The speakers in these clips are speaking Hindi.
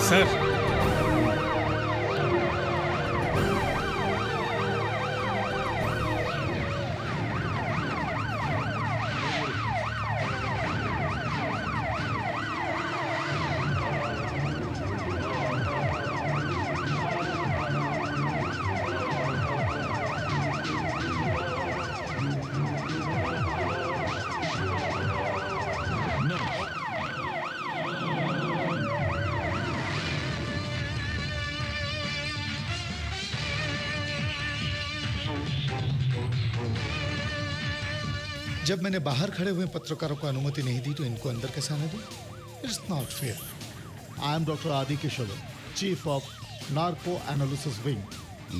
सर, जब मैंने बाहर खड़े हुए पत्रकारों को अनुमति नहीं दी तो इनको अंदर कैसे आने दी? It's not fair. I am doctor Adi Kishore, chief of narco analysis wing.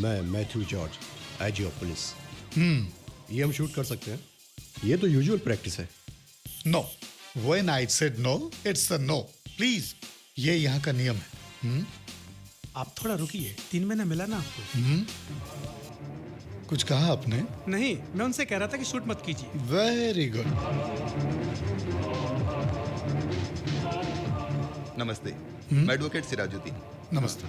मैं Matthew George, IG of police. ये हम शूट कर सकते हैं? ये तो यूजुअल प्रैक्टिस है। No, when I said no, it's a no. Please, ये यहाँ का नियम है। आप थोड़ा रुकिए। 3 महीना मिला ना आपको? कुछ कहा आपने? नहीं, मैं उनसे कह रहा था कि शूट मत कीजिए। Very good. नमस्ते, मैं एडवोकेट सिराजुद्दीन। नमस्ते।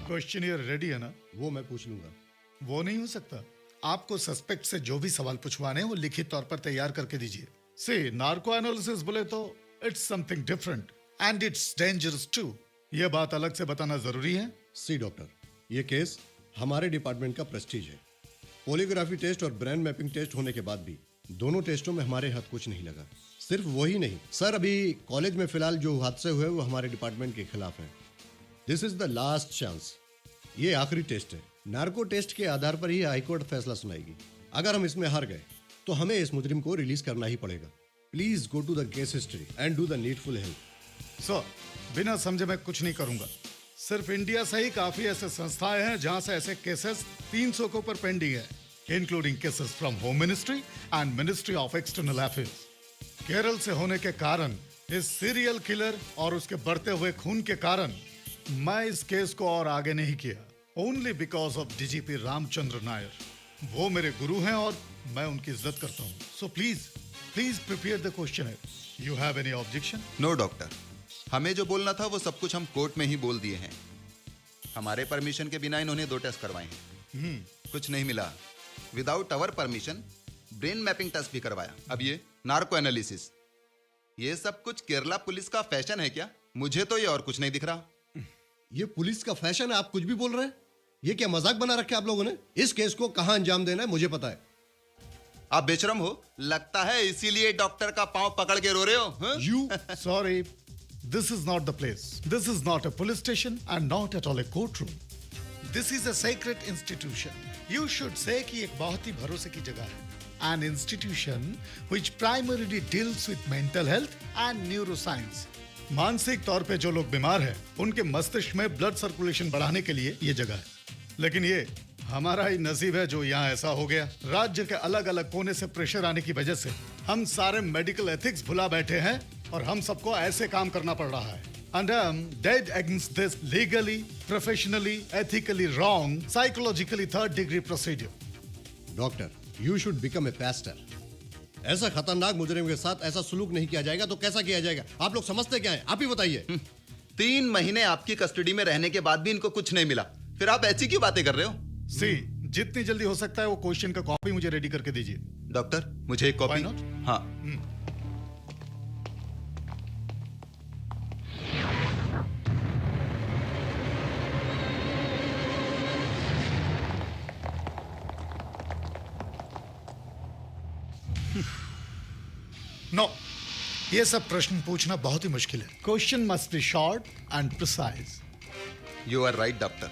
क्वेश्चनियर रेडी है ना? वो मैं पूछ लूंगा। वो नहीं हो सकता। आपको सस्पेक्ट से जो भी सवाल पूछवाने हैं वो लिखित तौर पर तैयार करके दीजिए। से नार्को एनालिसिस बोले तो it's something different and it's dangerous too. ये बात अलग से बताना जरूरी है। सी डॉक्टर, ये केस हमारे डिपार्टमेंट का प्रेस्टीज है। पॉलीग्राफी टेस्ट और ब्रेन मैपिंग टेस्ट होने के बाद भी दोनों टेस्टों में हमारे हाथ कुछ नहीं लगा। सिर्फ वही नहीं सर, अभी कॉलेज में फिलहाल जो हादसे हुए वो हमारे डिपार्टमेंट के खिलाफ है। This is the last chance. ये आखिरी टेस्ट है। नार्को टेस्ट के आधार पर ही हाईकोर्ट फैसला सुनाएगी। अगर हम इसमें हार गए तो हमें इस मुजरिम को रिलीज करना ही पड़ेगा। Please go to the case history and do the needful help. Sir, बिना समझे मैं कुछ नहीं करूंगा। सिर्फ इंडिया से ही काफी ऐसे संस्थाएं हैं जहां से ऐसे केसेस 300 के ऊपर पेंडिंग है, including cases from home ministry and ministry of external affairs. Kerala से होने के कारण, इस सीरियल किलर और उसके बढ़ते हुए खून के कारण मैं इस केस को और आगे नहीं किया। Only because of DGP Ramchandra Nair. वो मेरे गुरु हैं और मैं उनकी इज्जत करता हूँ। So please prepare the question. You have any objection? No doctor, हमें जो बोलना था वो सब कुछ हम कोर्ट में ही बोल दिए हैं। हमारे परमिशन के बिना इन्होंने 2 टेस्ट करवाए हैं। कुछ नहीं मिला। Without our permission brain mapping test भी करवाया। अब ये नार्को एनालिसिस, ये सब कुछ केरला पुलिस का फैशन है क्या? मुझे तो ये और कुछ नहीं दिख रहा। ये पुलिस का फैशन है? आप कुछ भी बोल रहे हैं? ये क्या मजाक बना रखा है आप लोगों ने? इस केस को कहां अंजाम देना है मुझे पता है। आप बेशरम हो लगता है, इसीलिए डॉक्टर का पांव पकड़ के रो रहे हो। You, sorry, this is not the place. This is not a police station and not at all a courtroom. This is a sacred institution. You should say कि एक बहुत ही भरोसे की जगह है. An institution which primarily deals with mental health and neuroscience. मानसिक तौर पे जो लोग बीमार हैं, उनके मस्तिष्क में ब्लड सर्कुलेशन बढ़ाने के लिए ये जगह है। लेकिन ये हमारा ही नसीब है जो यहाँ ऐसा हो गया। राज्य के अलग अलग कोने से प्रेशर आने की वजह से हम सारे मेडिकल एथिक्स भुला बैठे हैं और हम सबको ऐसे काम करना पड़ रहा है। And I'm dead against this legally, professionally, ethically wrong, psychologically third degree procedure. Doctor, you should become a pastor. ऐसा खतरनाक मुजरिम के साथ ऐसा सुलूक नहीं किया जाएगा तो कैसा किया जाएगा? आप लोग समझते क्या हैं? आप ही बताइए। 3 महीने आपकी कस्टडी में रहने के बाद भी इनको कुछ नहीं मिला, फिर आप ऐसी क्यों बातें कर रहे हो? सी, जितनी जल्दी हो सकता है वो क्वेश्चन का कॉपी मुझे रेडी करके दीजिए। डॉक्टर, मुझे एक कॉपी। Why not? हाँ। नो, ये सब प्रश्न पूछना बहुत ही मुश्किल है। Question must be short and precise. You are right, doctor.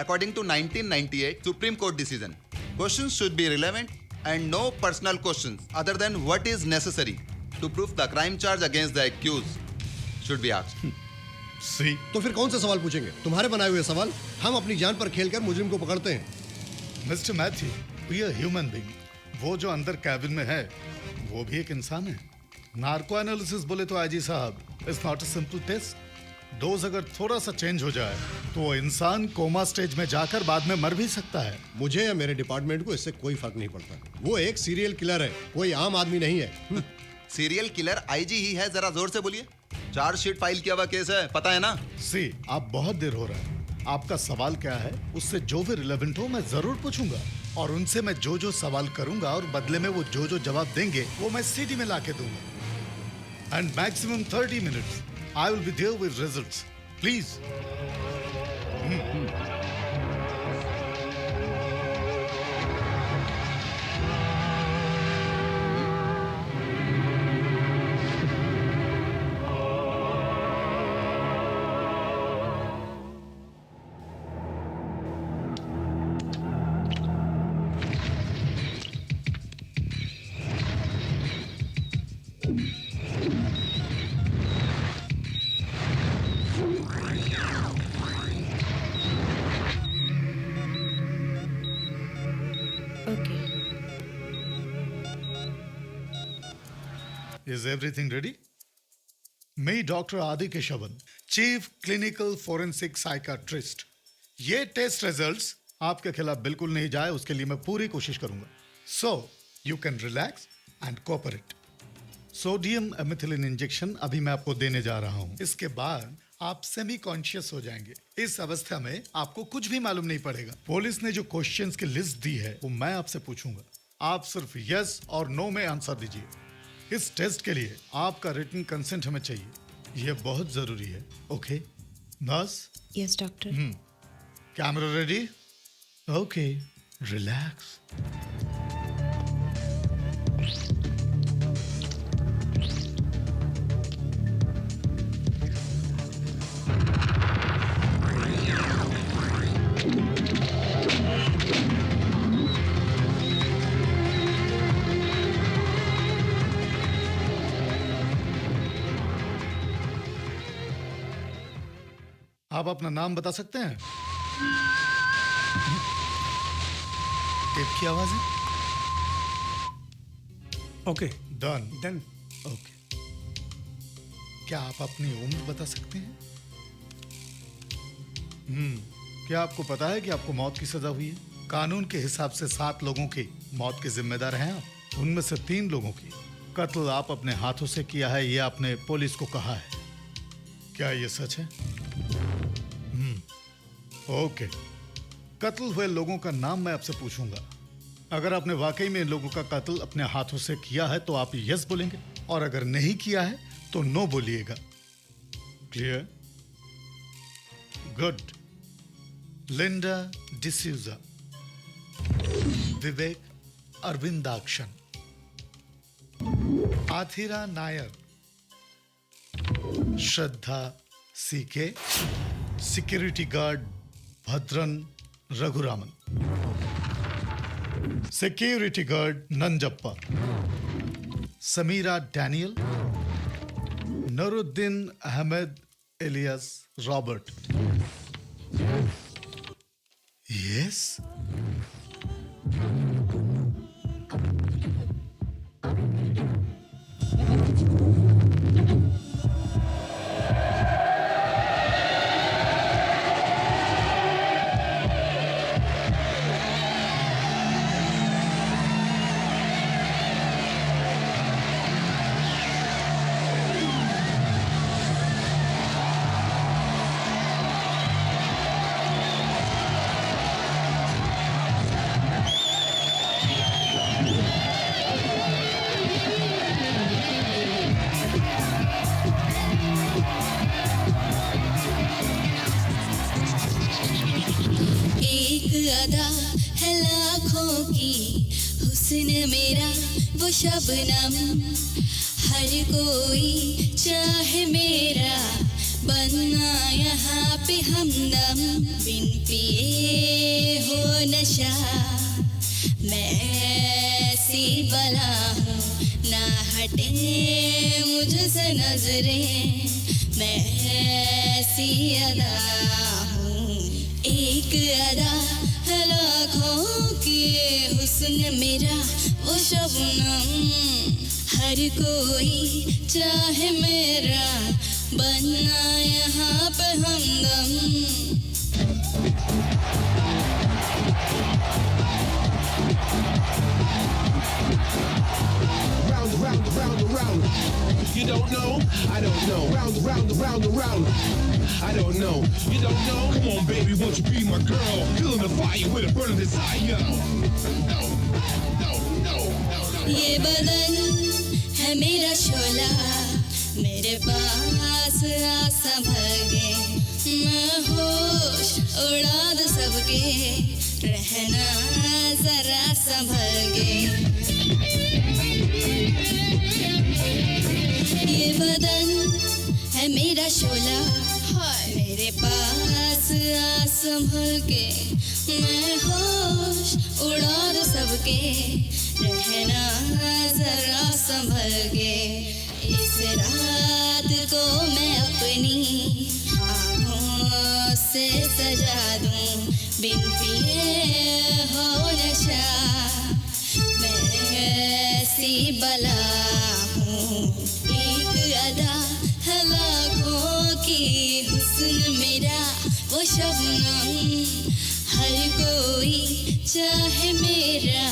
According to 1998 Supreme Court decision, questions should be relevant and no personal questions other than what is necessary to prove the crime charge against the accused should be asked. सी, तो फिर कौन से सवाल पूछेंगे? तुम्हारे बनाए हुए सवाल। हम अपनी जान पर खेलकर मुजरिम को पकड़ते हैं। Mister Matthew, we are human being. वो जो अंदर कैबिन में है वो भी एक इंसान है। नार्को एनालिसिस बोले तो आईजी साहब, it's not a simple test. Dose अगर थोड़ा सा चेंज हो जाए तो वो इंसान कोमा स्टेज में जाकर बाद में मर भी सकता है। मुझे या मेरे डिपार्टमेंट को इससे कोई फर्क नहीं पड़ता। वो एक सीरियल किलर है, कोई आम आदमी नहीं है। सीरियल किलर आईजी ही है, जरा जोर से बोलिए। चार्जशीट फाइल किया हुआ केस है, पता है ना? सी, आप बहुत देर हो रहा है। आपका सवाल क्या है, उससे जो भी रिलेवेंट हो मैं जरूर पूछूंगा, और उनसे मैं जो जो सवाल करूंगा और बदले में वो जो जो जवाब देंगे वो मैं सीडी में लाके दूंगा। And maximum 30 minutes I will be there with results, please. Okay. Is everything ready? मैं doctor Aadi Keshavan, chief clinical forensic psychiatrist. ये टेस्ट रिजल्ट्स आपके खिलाफ बिल्कुल नहीं जाए, उसके लिए मैं पूरी कोशिश करूंगा। So you can relax and cooperate. Sodium एमिथिलिन इंजेक्शन अभी मैं आपको देने जा रहा हूं। इसके बाद आप सेमी कॉन्शियस हो जाएंगे। इस अवस्था में आपको कुछ भी मालूम नहीं पड़ेगा। पुलिस ने जो क्वेश्चंस की लिस्ट दी है वो मैं आपसे पूछूंगा। आप सिर्फ यस और नो में आंसर दीजिए। इस टेस्ट के लिए आपका रिटन कंसेंट हमें चाहिए, यह बहुत जरूरी है। Okay nurse? Yes, doctor. Camera ready? Okay, relax. आप अपना नाम बता सकते हैं? टेप की आवाज है। Okay done. डन। ओके, क्या आप अपनी उम्र बता सकते हैं? क्या आपको पता है कि आपको मौत की सजा हुई है? कानून के हिसाब से 7 लोगों की मौत के जिम्मेदार हैं आप। उनमें से 3 लोगों की कत्ल आप अपने हाथों से किया है, ये आपने पुलिस को कहा है। क्या ये सच है? ओके, कत्ल हुए लोगों का नाम मैं आपसे पूछूंगा। अगर आपने वाकई में इन लोगों का कत्ल अपने हाथों से किया है तो आप यस बोलेंगे, और अगर नहीं किया है तो नो बोलिएगा। Clear? Good. Linda D'Souza, Vivek Aravindakshan, Athira Nair, Shraddha C K, security guard Bhadran Raghuraman, security guard Nanjappa, Sameera Daniel, Naruddin Ahmed Elias Robert. Yes? अदा है लाखों की, हुस्न मेरा वो शबनम, हर कोई चाहे मेरा बनना यहाँ पे हमदम। बिन पिए हो नशा मैं ऐसी बला हूँ, ना हटे मुझसे नजरें, मैं ऐसी अदा हूँ। एक अदा है लाखों की, हुस्न मेरा वो शबनम, हर कोई चाहे मेरा बनना यहाँ पे हमदम। Round. You don't know? I don't know. Round. I don't know. You don't know? Come on, baby, won't you be my girl? Feeling the fire with a burning desire. No. ये बदन है मेरा शोला, मेरे पास आ संभल के, मैं होश उड़ा दूं सबके, रहना जरा संभल के। ये बदन है मेरा शोला, मेरे पास आ संभल के, मैं होश उड़ा दूं सबके, रहना जरा संभल के। इस रात को मैं अपनी आँखों से सजा दूं, बिन पिए हो नशा, मैं ऐसी बला हूँ। एक अदा है लाखों की, हुस्न मेरा वो शबनम, हर कोई चाहे मेरा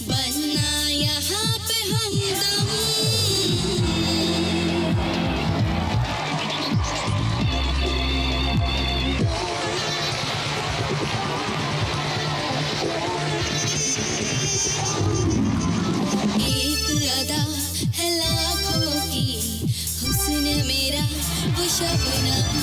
बनना यहाँ पे हमदम। एक अदा है लाखों की, हुस्न मेरा वो शबनम।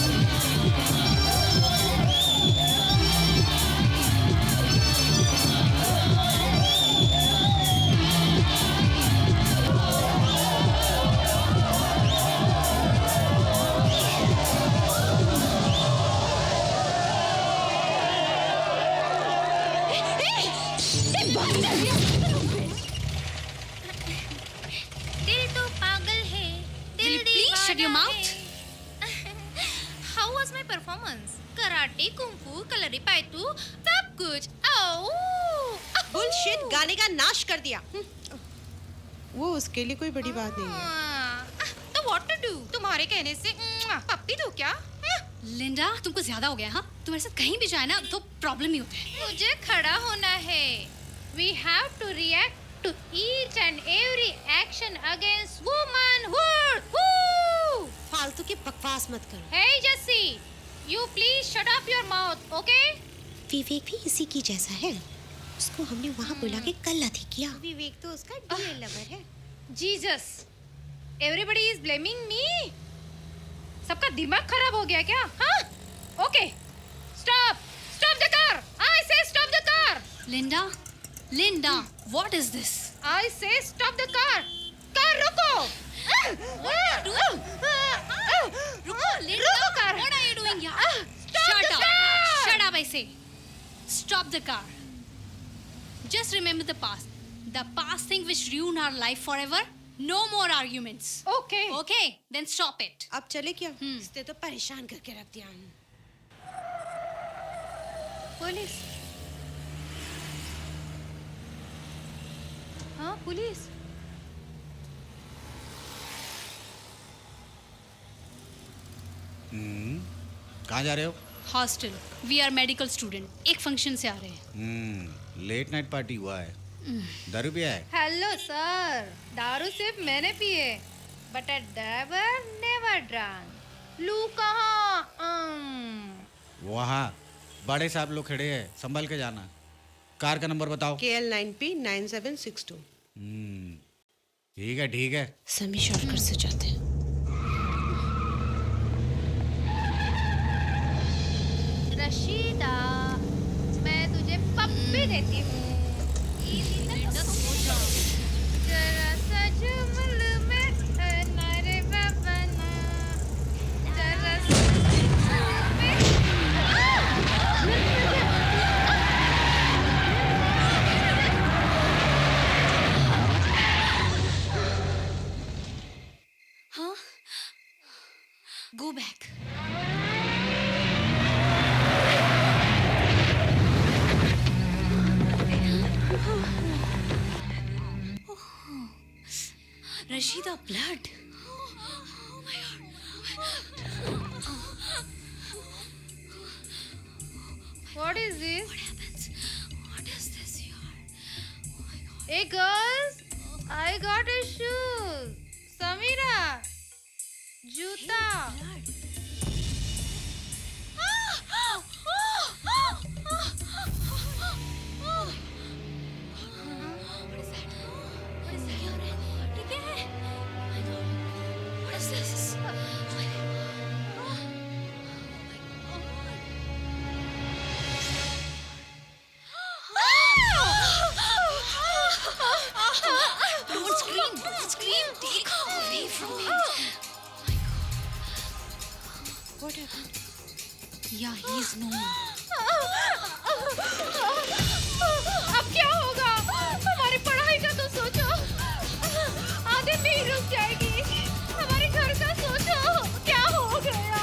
दिल तो पागल है, दिल please shut your दीवाना mouth? है। How was my performance? Karate, kung fu, Kalaripayattu, सब कुछ। बुलशिट, गाने का नाश कर दिया। वो उसके लिए कोई बड़ी बात नहीं है। तो what to do? तुम्हारे कहने से पप्पी दो क्या? लिंडा, तुमको ज्यादा हो गया। हाँ, तुम्हारे साथ कहीं भी जाए ना तो प्रॉब्लम ही होता है। मुझे खड़ा होना है। We have to react to each and every action against womanhood. Woo! फालतू की बकवास मत करो। Hey Jessie, you please shut up your mouth, okay? विवेक भी इसी की जैसा है, उसको हमने वहाँ बुला के कल अति किया। विवेक तो उसका डीएल लवर है। Jesus, everybody is blaming me. सबका दिमाग खराब हो गया क्या? हाँ? Okay, stop the car. I say stop the car. Linda, what is this? I say stop the car. Car रुको. रुको car. What are you doing here? Stop the car. Shut up, I say. Stop the car. Just remember the past. The past thing which ruined our life forever. No more arguments. Okay. Okay, then stop it. अब चले क्या? इसने तो परेशान करके रख दिया। पुलिस. हाँ, पुलिस. कहाँ जा रहे हो? Hostel. We are medical student. एक फंक्शन से आ रहे हैं। लेट नाइट पार्टी हुआ है। दारू पिया है? हेलो सर, दारू सिर्फ मैंने पिए, but a driver never drunk. लू कहाँ? वहाँ बड़े साहब लोग खड़े हैं, संभल के जाना। कार का नंबर बताओ। KL9P 9762। ठीक है। समी शॉर्टकट से जाते हैं। रशीदा, मैं तुझे पप्पी देती हूँ। जरा सा जुमल में नारे बाबा ना, जरा सा जुमल में। हाँ? Go back. Rashida, blood. Oh my God. What is this? What happens? What is this here? Oh my God. Hey girls, I got a shoe. Samira, जूता. Don't scream, don't scream. Take her away from me. What happened? Yeah, he's known. अब क्या होगा? हमारी पढ़ाई का तो सोचो. आधे में ही रुक जाएगी. हमारे घर का सोचो. क्या हो गया?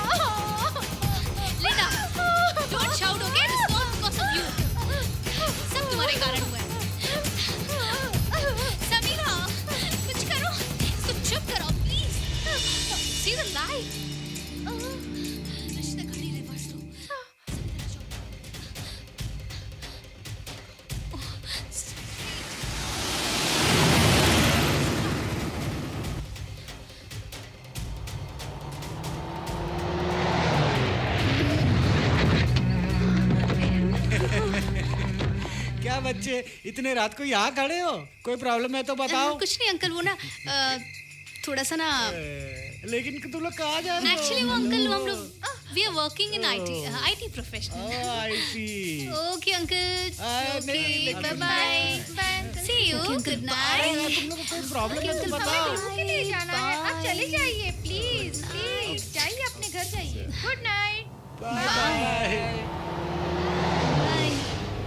Linda, don't shout, okay? It's not because of you. सब तुम्हारे कारण हुआ है. समीरा, कुछ करो. इसको चुप करो, please. See the light. Rashida, गाड़ी रिवर्स लो. समीरा, चुप. क्या बच्चे इतने रात को यहाँ खड़े हो? कोई प्रॉब्लम है तो बताओ. कुछ नहीं अंकल, वो ना थोड़ा सा ना लेकिन तुम लोग कहाँ जा रहे हो? एक्चुअली वो अंकल हम लोग we are working in IT professional. IT. Okay uncle, नहीं, okay, bye bye, see you, good night. तुम लोग को कोई प्रॉब्लम है तो बताओ. हमें के लिए जाना है. आप चले जाइए प्लीज प्लीज. जाइए अपने घर जाइए. Good night. बाय.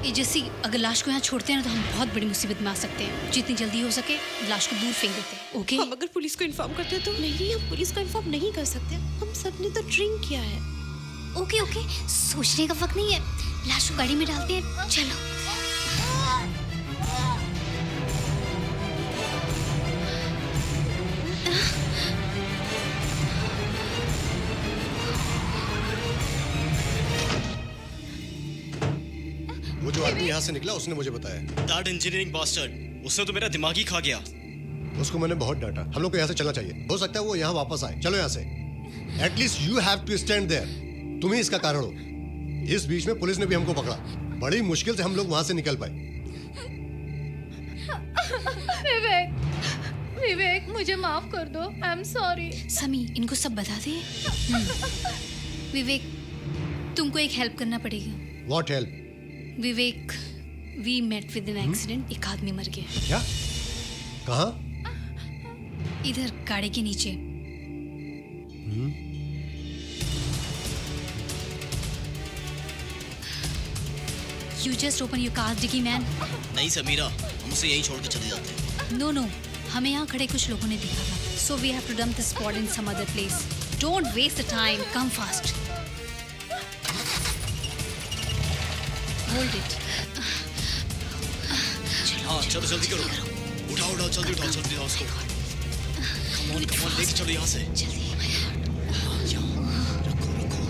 ये जैसी अगर लाश को यहाँ छोड़ते हैं ना तो हम बहुत बड़ी मुसीबत में आ सकते हैं. जितनी जल्दी हो सके लाश को दूर फेंक देते हैं. ओके? हम अगर पुलिस को इन्फॉर्म करते हैं तो? नहीं, हम पुलिस को इन्फॉर्म नहीं कर सकते. हम सबने तो ड्रिंक किया है. ओके ओके, सोचने का वक्त नहीं है. लाश को गाड़ी में डालते हैं. चलो. वो जो आदमी यहाँ से निकला उसने मुझे बताया. दैट इंजीनियरिंग बास्टर्ड, उसने तो मेरा दिमाग ही खा गया. उसको मैंने बहुत डांटा. हम लोग को यहाँ से चलना चाहिए. हो सकता है वो यहाँ वापस आए. चलो यहाँ से. At least you have to stand there. तुम ही इसका कारण हो. इस बीच में पुलिस ने भी हमको पकड़ा. बड़ी मुश्किल से हम लोग वहां से निकल पाए. विवेक, विवेक मुझे माफ कर दो. I am sorry. समी, इनको सब बता दे. विवेक, तुमको एक हेल्प करना पड़ेगा. What help? Vivek, we met with an accident. एक आदमी मर गया. क्या? कहाँ? इधर गाड़ी के नीचे. You just open your car, Dicky man. नहीं समीरा, हम उसे यहीं छोड़ के चले जाते हैं. No, no. हमें यहाँ खड़े कुछ लोगों ने देखा था. So we have to dump the spot in some other place. Don't waste the time. Come fast. Hold it. हाँ, चलो जल्दी करो. उठाओ उठाओ, जल्दी उठाओ, जल्दी उठाओ उसको. Come on, लेके चलो यहाँ से. जल्दी. रखो रखो.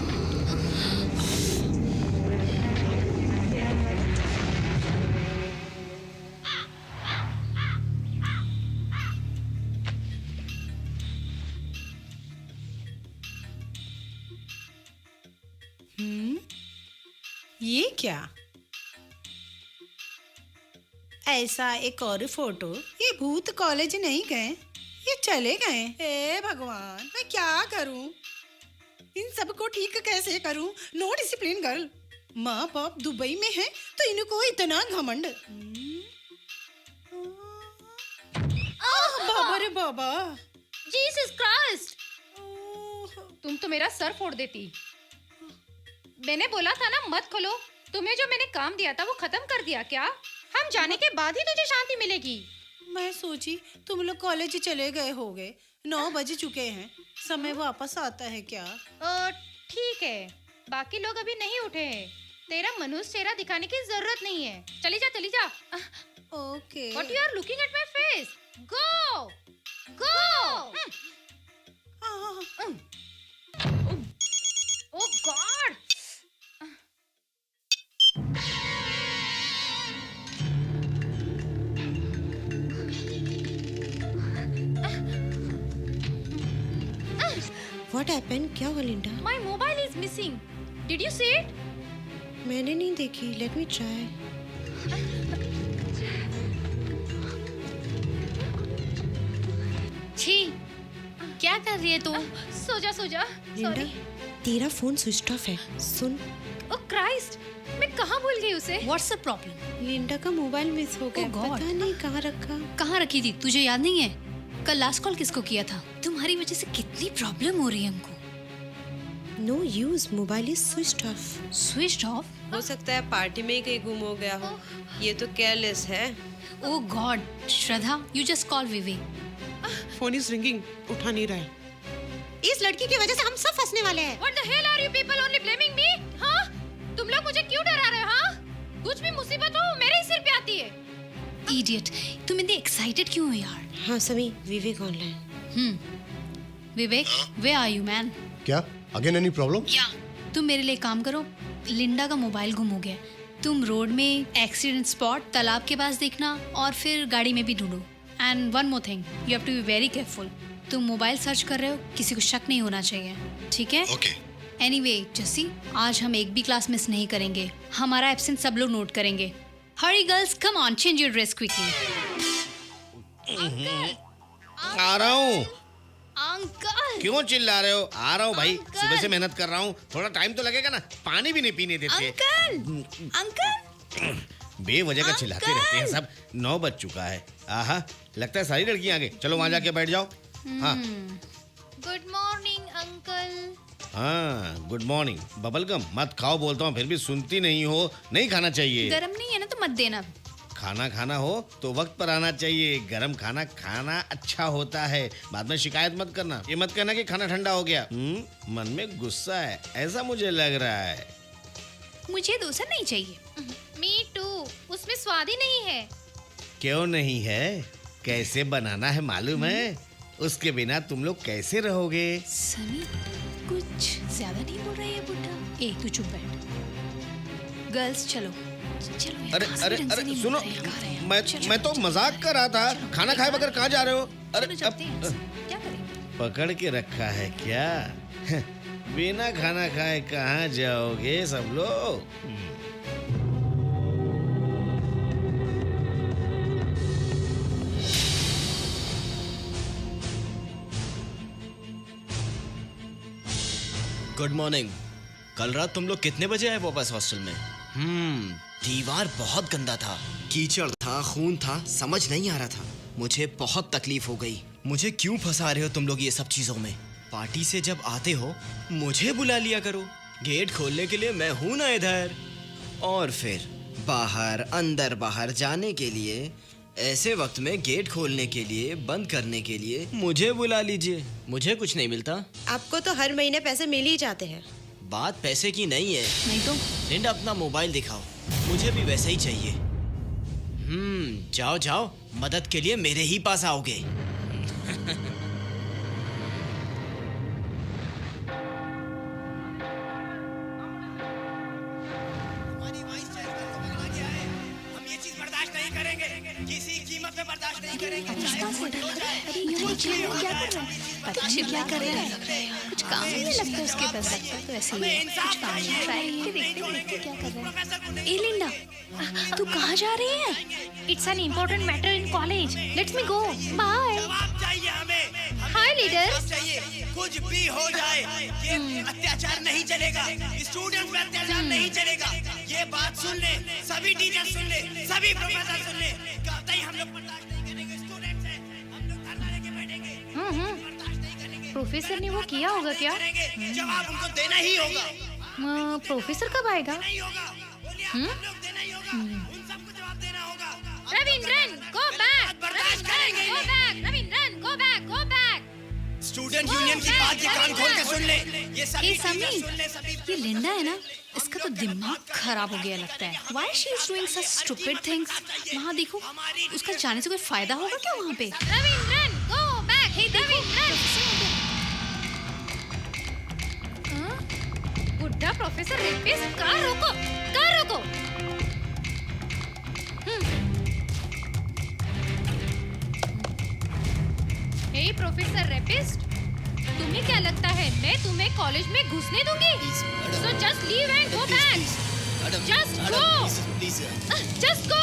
ये क्या? ऐसा एक और फोटो. ये भूत कॉलेज नहीं गए, ये चले गए. हे भगवान, मैं क्या करूं? इन सबको ठीक कैसे करूं? No discipline girl. माँ बाप दुबई में है तो इनको इतना घमंड. बाबा रे बाबा. जीसस क्राइस्ट, तुम तो मेरा सर फोड़ देती. मैंने बोला था ना मत खोलो. तुम्हें जो मैंने काम दिया था वो खत्म कर दिया क्या? हम जाने के बाद ही तुझे शांति मिलेगी. मैं सोची तुम लोग कॉलेज चले गए होगे. 9 बज चुके हैं. समय वापस आता है क्या? ठीक है, बाकी लोग अभी नहीं उठे हैं. तेरा मनुष्य चेहरा दिखाने की जरूरत नहीं है. चली जा चली जा. Okay. What you are looking at my face? Go, go. Oh God. What happened? क्या हुआ Linda? My mobile is missing. Did you see it? मैंने नहीं देखी। Let me try. छी, क्या कर रही है तू? सो जा लिंडा, सॉरी। तेरा फोन स्विच ऑफ है। सुन, ओ क्राइस्ट, मैं कहाँ भूल गई उसे? What's the problem? लिंडा का मोबाइल मिस हो गया। Oh God. पता नहीं कहाँ रखा। कहाँ रखी थी, तुझे याद नहीं है? कल लास्ट कॉल किसको किया था? तुम्हारी वजह से कितनी प्रॉब्लम हो रही है हमको। No use, mobile is switch off. Switch off? हो सकता है पार्टी में ही कहीं गुम हो गया हो। ये तो केयरलेस है। Oh God, Shraddha, you just call Vivek. Phone is ringing, उठा नहीं रहा है। इस लड़की की वजह से हम सब फंसने वाले हैं। What the hell are you people only blaming me? हाँ? तुम लोग मुझे क्यों डरा रहे हो? हाँ? कुछ भी मुसीबत हो मेरे ही सिर पे आती है। इडियट, तुम इतनी एक्साइटेड क्यों हो यार? हाँ Sami, Vivek online. Vivek, where are you man? क्या अगेन एनी प्रॉब्लम? या तुम मेरे लिए काम करो, लिंडा का मोबाइल गुम हो गया। तुम रोड में एक्सीडेंट स्पॉट तालाब के पास देखना और फिर गाड़ी में भी ढूंढो। And one more thing, you have to be very careful. तुम मोबाइल सर्च कर रहे हो, किसी को शक नहीं होना चाहिए, ठीक है? ओके। एनीवे जसी, आज हम एक भी क्लास मिस नहीं करेंगे। हमारा एब्सेंट सब लोग नोट करेंगे। Hurry girls, come on, change your dress quickly. आ रहा हूँ। अंकल क्यों चिल्ला रहे हो? आ रहा हूँ भाई, सुबह से मेहनत कर रहा हूँ, थोड़ा टाइम तो लगेगा ना। पानी भी नहीं पीने देते। अंकल बेवजह का चिल्लाते रहते हैं सब। 9 बज चुका है। आहा, लगता है सारी लड़कियां आ गई। चलो वहां जाके बैठ जाओ। हाँ गुड मॉर्निंग अंकल। हाँ, गुड मॉर्निंग। बबलगम मत खाओ बोलता हूँ, फिर भी सुनती नहीं हो। नहीं खाना चाहिए। गरम नहीं है ना तो मत देना। खाना खाना हो तो वक्त पर आना चाहिए। गरम खाना खाना अच्छा होता है। बाद में शिकायत मत करना। ये मत कहना कि खाना ठंडा हो गया। मन में गुस्सा है ऐसा मुझे लग रहा है। मुझे डोसा नहीं चाहिए। मी टू, उसमें स्वाद ही नहीं है। क्यों नहीं है? कैसे बनाना है मालूम है? उसके बिना तुम लोग कैसे रहोगे? सनी, कुछ ज्यादा नहीं बोल रही है बुड्ढा। ए, तू चुप बैठ। गर्ल्स चलो चलो। अरे अरे अरे सुनो, मैं तो मजाक कर रहा था। खाना खाए बगैर कहाँ जा रहे हो? अरे क्या करें? पकड़ के रखा है क्या? बिना खाना खाए कहाँ जाओगे सब लोग? Good morning. कल रात तुम लोग कितने बजे आए वापस हॉस्टल में? दीवार बहुत गंदा था, कीचड़ था, खून था, समझ नहीं आ रहा था। मुझे बहुत तकलीफ हो गई। मुझे क्यों फंसा रहे हो तुम लोग ये सब चीजों में? पार्टी से जब आते हो मुझे बुला लिया करो। गेट खोलने के लिए मैं हूं ना इधर। और फिर बाहर अंदर बाहर जाने के लिए, ऐसे वक्त में गेट खोलने के लिए, बंद करने के लिए मुझे बुला लीजिए। मुझे कुछ नहीं मिलता। आपको तो हर महीने पैसे मिल ही जाते हैं। बात पैसे की नहीं है। नहीं तो? लिंडा, अपना मोबाइल दिखाओ, मुझे भी वैसा ही चाहिए। जाओ जाओ, मदद के लिए मेरे ही पास आओगे। हम ये चीज बर्दाश्त नहीं करेंगे, किसी कीमत पे बर्दाश्त नहीं करेंगे। क्या कर रहे हैं? कुछ काम नहीं लगता उसके पास। तो ऐसे ही कुछ काम नहीं। ट्राई करके देखते क्या कर रहे हैं। ए लिंडा, तू कहाँ जा रही है? It's an important matter in college. Let's me go. Bye. चाहिए हमें। हाय लीडर। कुछ भी हो जाए, ये अत्याचार नहीं चलेगा। स्टूडेंट पे अत्याचार नहीं चलेगा। ये बात सुन ले, सभी टीचर सुन ले, सभी प्रोफेसर सुन ले। कतई हम लोग बर्दाश्त नहीं करेंगे। स्टूडेंट्स हैं, हम लोग धरना लेके बैठेंगे। प्रोफेसर ने वो किया होगा क्या? जवाब उनको देना ही होगा। प्रोफेसर कब आएगा? Ravindran, go back. बर्दाश्त करेंगे। Go back. Ravindran, go back. Go back. Student union की बात ये कान खोल के सुन ले। ये सभी ए टीचर समी, सुन ले, सभी ये लिंडा है ना, इसका तो दिमाग खराब हो गया लगता है। Why she is doing such stupid things? वहाँ देखो, उसका जाने से कोई फायदा होगा क्या वहाँ पे? Ravindran, go back. हे रविंद्रन। बुड्ढा प्रोफेसर रेपिस्ट, कार रोको, कार रोको। हे प्रोफेसर रेपिस्ट, तुम्हें क्या लगता है मैं तुम्हें कॉलेज में घुसने दूंगी? So just leave and go back. Just go. Just go.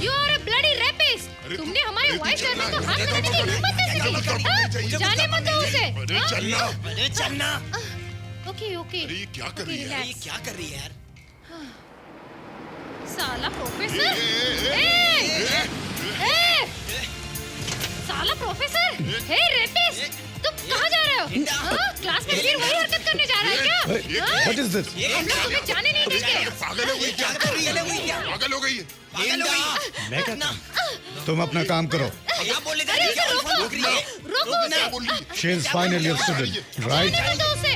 You are a bloody rapist. तुमने हमारे वाइस गर्लफ्रेंड को हाथ लगाने की हिम्मत कैसे की? जाने मत दो उसे. अरे चलना. Okay okay. अरे ये क्या कर रही है? ये क्या कर रही है यार? साला प्रोफेसर. साला प्रोफेसर. हे रेपिस्ट. तुम कहाँ जा रहे हो? क्लास में फिर वही हरकत करने जा रहा है क्या? What is this? हम लोग तुम्हें जाने नहीं देंगे. पागल हो गई क्या? पागल हो गई है? मैं क्या? तुम अपना काम करो. क्या बोले जा अरे रही है? उसे रोको. रोको क्या उसे. बोल रही है? She is final year student, right? जाने मत दो उसे.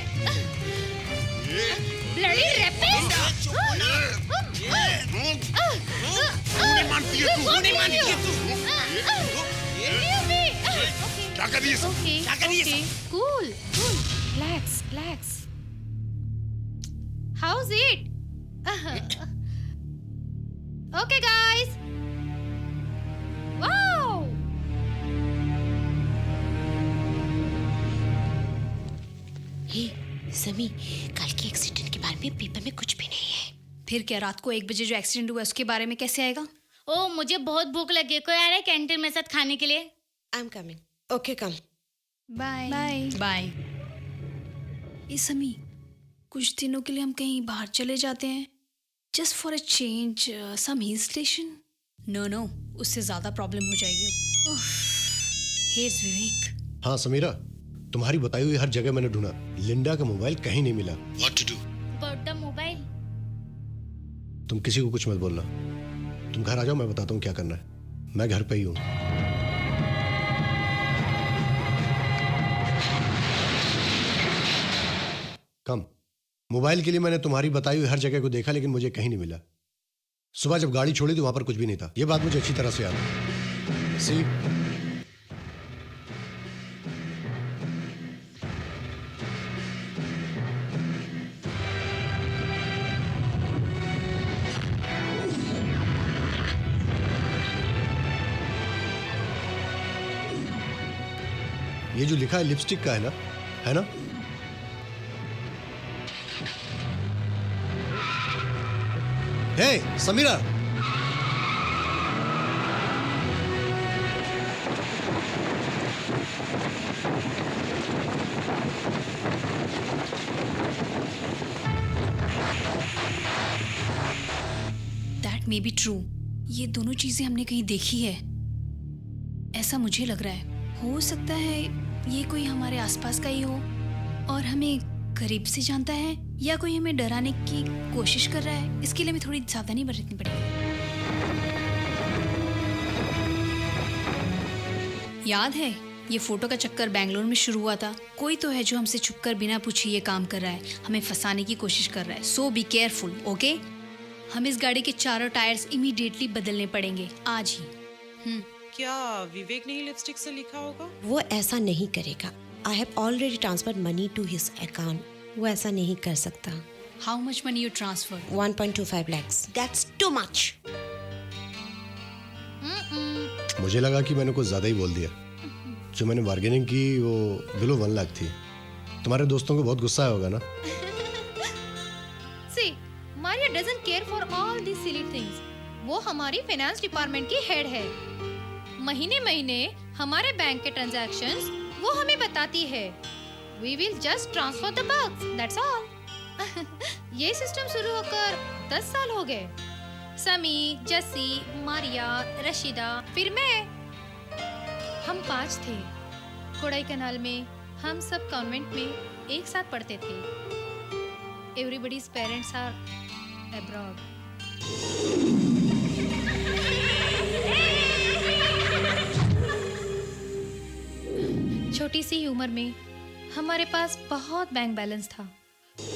Bloody rapist. नहीं मानती है तू? नहीं मानती है तू? Leave me. क्या कर रही है? Okay, क्या कर रही है? okay. Cool, cool. Relax, relax. How's it? Okay, guys. Wow. हे समी, कल के एक्सीडेंट के बारे में पेपर में कुछ भी नहीं है. फिर क्या रात को 1 बजे जो एक्सीडेंट हुआ उसके बारे में कैसे आएगा? ओ मुझे बहुत भूख लगी है, कोई आ रहा है कैंटीन में साथ खाने के लिए? I am coming. Okay come. Bye bye bye. ये समी, कुछ दिनों के लिए हम कहीं बाहर चले जाते हैं. Just for a change, some hill station. No no, उससे ज्यादा प्रॉब्लम हो जाएगी. हेयर्स विवेक. हाँ समीरा, तुम्हारी बताई हुई हर जगह मैंने ढूंढा. लिंडा का मोबाइल कहीं नहीं मिला. What to do? About the mobile. तुम किसी को कुछ मत बोलना. तुम घर आ जाओ, मैं बताता हूँ क्या करना है. मैं घर पे ही हूँ. कम. मोबाइल के लिए मैंने तुम्हारी बताई हुई हर जगह को देखा, लेकिन मुझे कहीं नहीं मिला. सुबह जब गाड़ी छोड़ी तो वहां पर कुछ भी नहीं था. ये बात मुझे अच्छी तरह से याद है. सी, ये जो लिखा है लिपस्टिक का है ना? है ना? Hey Sameera, that may be true. ये दोनों चीजें हमने कहीं देखी है, ऐसा मुझे लग रहा है. हो सकता है ये कोई हमारे आसपास का ही हो और हमें करीब से जानता है, या कोई हमें डराने की कोशिश कर रहा है. इसके लिए हमें थोड़ी सावधानी बरतनी पड़ेगी. याद है ये फोटो का चक्कर बेंगलोर में शुरू हुआ था. कोई तो है जो हमसे छुपकर बिना पूछे ये काम कर रहा है, हमें फंसाने की कोशिश कर रहा है. सो बी केयरफुल, ओके? हम इस गाड़ी के चारों टायर्स इमीडिएटली बदलने पड़ेंगे आज ही. क्या विवेक ने ही लिपस्टिक से लिखा होगा? वो ऐसा नहीं करेगा. I have already transferred money to his account. वो ऐसा नहीं कर सकता. How much money you transfer? 1.25 lakhs. That's too much. मुझे लगा कि मैंने कुछ ज्यादा ही बोल दिया. जो मैंने बार्गेनिंग की वो बिलो 1 लाख थी. तुम्हारे दोस्तों को बहुत गुस्सा आया होगा ना? See, Maria doesn't care for all these silly things. वो हमारी फाइनेंस डिपार्टमेंट की हेड है. महीने महीने हमारे बैंक के ट्रांजैक्शंस वो हमें बताती है. We will just transfer the bucks. That's all. ये सिस्टम शुरू होकर 10 साल हो गए. समी, जसी, मारिया, रशीदा, फिर मैं. हम 5 थे. कोडाईकनाल में हम सब कॉन्वेंट में एक साथ पढ़ते थे. Everybody's parents are abroad. छोटी सी उम्र में हमारे पास बहुत बैंक बैलेंस था,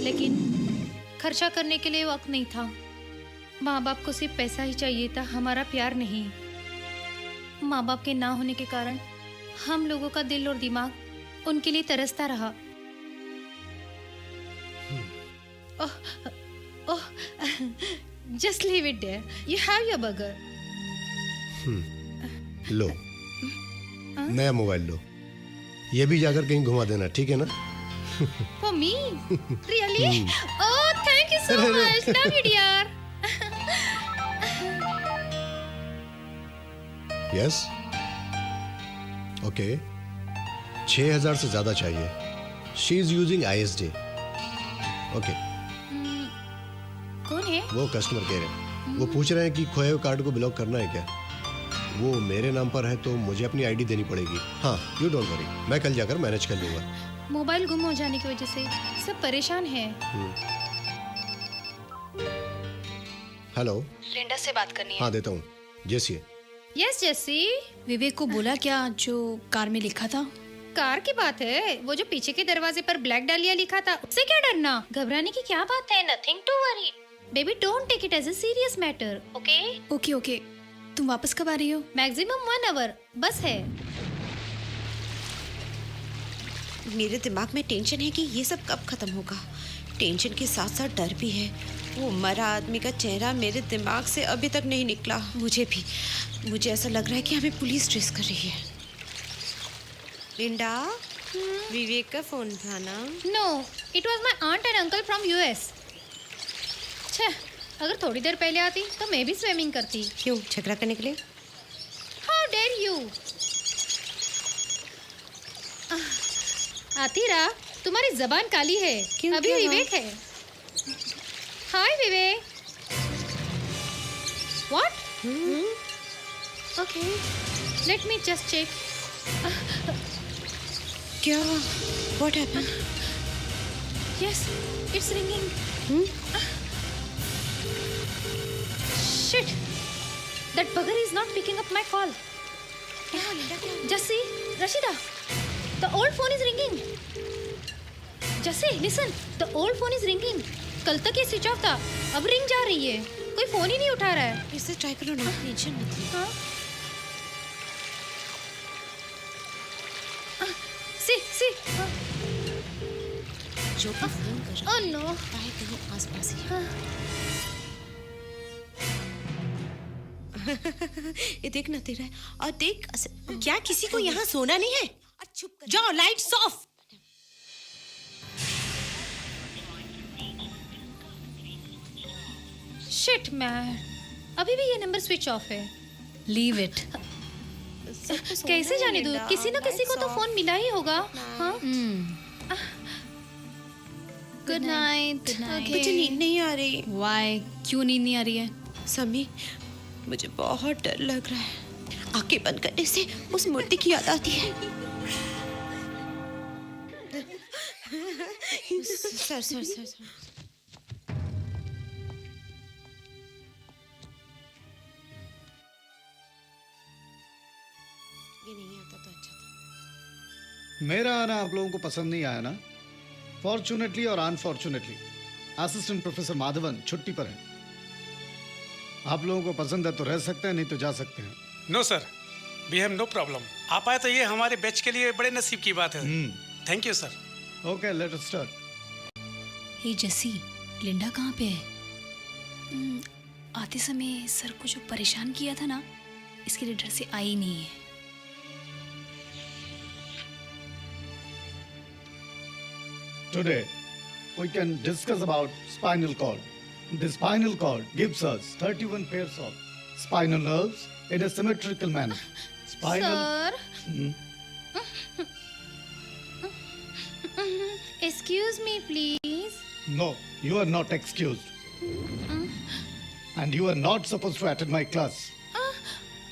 लेकिन खर्चा करने के लिए वक्त नहीं था. माँ बाप को सिर्फ पैसा ही चाहिए था, हमारा प्यार नहीं. माँ बाप के ना होने के कारण हम लोगों का दिल और दिमाग उनके लिए तरसता रहा. ओह, ओह, just leave it there. You have your burger. लो, नया मोबाइल लो. ये भी जाकर कहीं घुमा देना, ठीक है ना? For me? Really? Oh, thank you so much. Love you, dear. Yes, okay. 6,000 से ज्यादा चाहिए। She is using ISD। Okay. कौन है? वो कस्टमर केयर है। वो पूछ रहे हैं कि खोए हुए कार्ड को ब्लॉक करना है क्या। वो मेरे नाम पर है तो मुझे अपनी ID देनी पड़ेगी। हाँ, यू डोंट वरी, मैं कल जाकर मैनेज कर लूंगा। मोबाइल गुम हो जाने की वजह से सब परेशान हैं। हेलो, लिंडा से बात करनी है। हाँ देता हूँ। जेसी है। यस जेसी। विवेक को बोला क्या जो कार में लिखा था? कार की बात है, वो जो पीछे के दरवाजे पर ब्लैक डालिया लिखा था, उससे क्या डरना? घबराने की क्या बात है? Nothing to worry. Baby don't take it as a serious matter, okay? Okay okay. तुम वापस कब आ रही हो? मैक्सिमम 1 आवर बस है। मेरे दिमाग में टेंशन है कि ये सब कब खत्म होगा। टेंशन के साथ साथ डर भी है। वो मरा आदमी का चेहरा मेरे दिमाग से अभी तक नहीं निकला। मुझे ऐसा लग रहा है कि हमें पुलिस ट्रेस कर रही है। लिंडा, विवेक का फोन था ना? No, it was my aunt and uncle from US। छह, अगर थोड़ी देर पहले आती तो मैं भी स्विमिंग करती। क्यों, झगड़ा करने के लिए? How dare you. आतिरा, तुम्हारी जबान काली है। अभी विवेक है। Hi Vivek. What? Okay, let me just check. क्या? What happened? Yes, it's ringing. Shit, that bugger is not picking up my call. Jassi, Rashida, the old phone is ringing. Jassi, listen, the old phone is ringing. कल तक ये स्विच ऑफ था, अब रिंग जा रही है। कोई फोन ही नहीं उठा रहा है। इसे ट्राई करो ना। टेंशन मत लो। हाँ? सी हाँ। जो भी फोन कर रहा है, नो, कहीं आसपास ही। हाँ। ये देख ना तेरा है। और देख, क्या किसी को यहाँ सोना नहीं है? चुप कर जाओ, लाइट्स ऑफ। शिट मैन, अभी भी ये नंबर स्विच ऑफ है। Leave it. कैसे जाने दूँ? किसी न किसी को तो फोन मिला ही होगा। हाँ? Good night. मुझे नींद नहीं आ रही। वाई? क्यों नींद नहीं आ रही है? समी, मुझे बहुत डर लग रहा है। आंखें बंद करने से उस मूर्ति की याद आती है। सर। ये नहीं आता तो अच्छा था। मेरा आना आप लोगों को पसंद नहीं आया ना? फॉर्चुनेटली और अनफॉर्चुनेटली असिस्टेंट प्रोफेसर माधवन छुट्टी पर हैं। आप लोगों को पसंद है तो रह सकते हैं, नहीं तो जा सकते हैं। No sir, we have no problem. आप आए तो ये हमारे बैच के लिए बड़े नसीब की बात है। Thank you sir. Okay, let us start. Hey Jassi, Linda कहाँ पे है? आते समय सर को जो परेशान किया था ना, इसके लिए डर से आई नहीं है। Today we can discuss about spinal cord. The spinal cord gives us 31 pairs of spinal nerves in a symmetrical manner. Sir? Hmm? Excuse me, please. No, you are not excused. And you are not supposed to attend my class.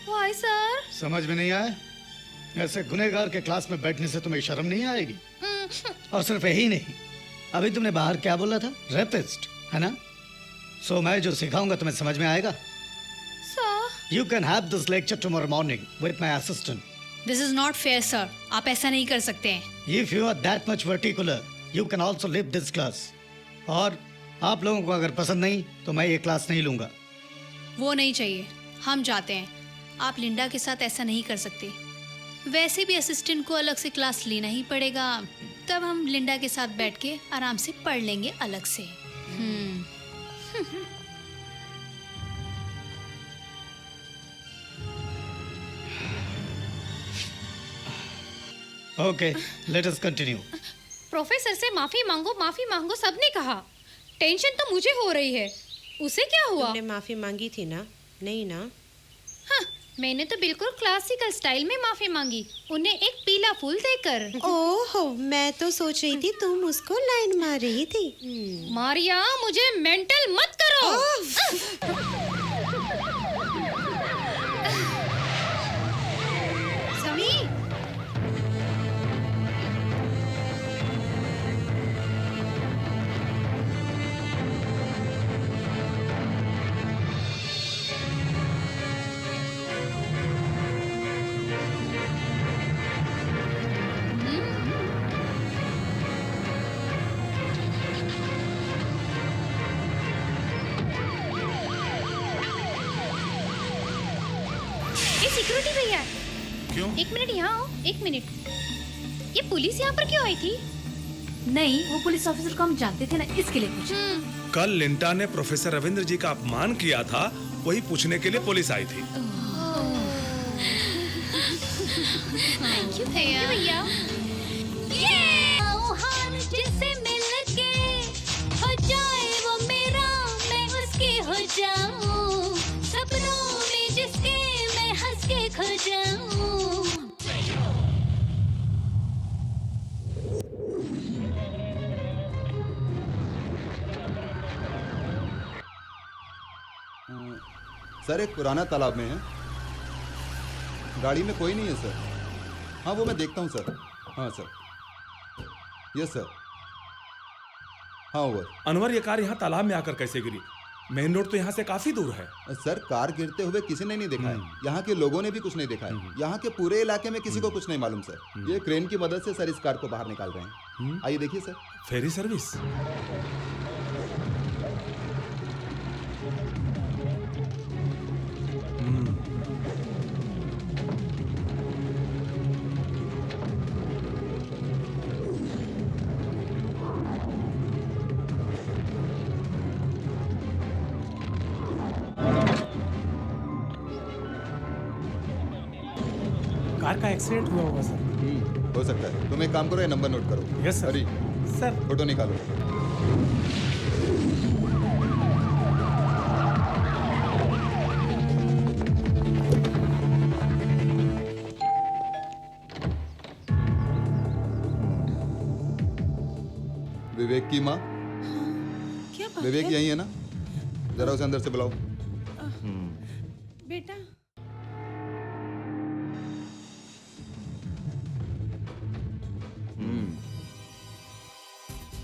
Why, sir? समझ में नहीं आया? ऐसे गुनहगार के क्लास में बैठने से तुम्हें शर्म नहीं आएगी? और सिर्फ यही नहीं, अभी तुमने बाहर क्या बोला था? रेपिस्ट, है ना? सो मैं जो सिखाऊंगा तुम्हें समझ में आएगा? Sir? You can have this lecture tomorrow morning with my assistant. This is not fair, sir. आप ऐसा नहीं कर सकते हैं। If you are that much particular, you can also leave this class. और आप लोगों को अगर पसंद नहीं तो मैं ये क्लास नहीं लूंगा। वो नहीं चाहिए, हम जाते हैं। आप लिंडा के साथ ऐसा नहीं कर सकते। वैसे भी असिस्टेंट को अलग से क्लास लेना ही पड़ेगा, तब हम लिंडा के साथ बैठ के आराम से पढ़ लेंगे अलग से। Okay, let us continue. Professor से माफी मांगो सबने कहा। टेंशन तो मुझे हो रही है, उसे क्या हुआ? तुमने माफी मांगी थी ना? नहीं ना? हाँ, मैंने तो बिल्कुल क्लासिकल स्टाइल में माफी मांगी, उन्हें एक पीला फूल देकर। ओहो, मैं तो सोच रही थी तुम उसको लाइन मार रही थी। मारिया, मुझे मेंटल मत करो। समी, ये सिक्योरिटी भैया। क्यों? एक मिनट यहाँ आओ, एक मिनट। ये पुलिस यहाँ पर क्यों आई थी? नहीं, वो पुलिस ऑफिसर को हम जानते थे ना, इसके लिए पूछा। कल लिंटा ने प्रोफेसर रविंद्र जी का अपमान किया था, वही पूछने के लिए पुलिस आई थी। थैंक यू भैया। जिससे मिलके हो जाए वो मेरा, मैं उसकी हो जाऊं, सपनों में जिसके मैं हंस के खो जाऊं। सर एक पुराना तालाब में है, गाड़ी में कोई नहीं है सर। हाँ वो मैं देखता हूँ सर। हाँ सर, यस सर। हाँ ओवर। अनवर, ये कार यहाँ तालाब में आकर कैसे गिरी? मेन रोड तो यहाँ से काफी दूर है। सर कार गिरते हुए किसी ने नहीं देखा है, यहाँ के लोगों ने भी कुछ नहीं देखा है, यहाँ के पूरे इलाके में किसी को कुछ नहीं मालूम सर। ये क्रेन की मदद से सर इस कार को बाहर निकाल रहे हैं। आइए देखिए सर। Ferry service. कार का एक्सीडेंट हुआ होगा सर। हो सकता है। तुम एक काम करो, ये नंबर नोट करो। Yes sir. Hurry sir photo निकालो। विवेक की माँ? क्या बात विवेक है? यही है ना? जरा उसे अंदर से बुलाओ। बेटा,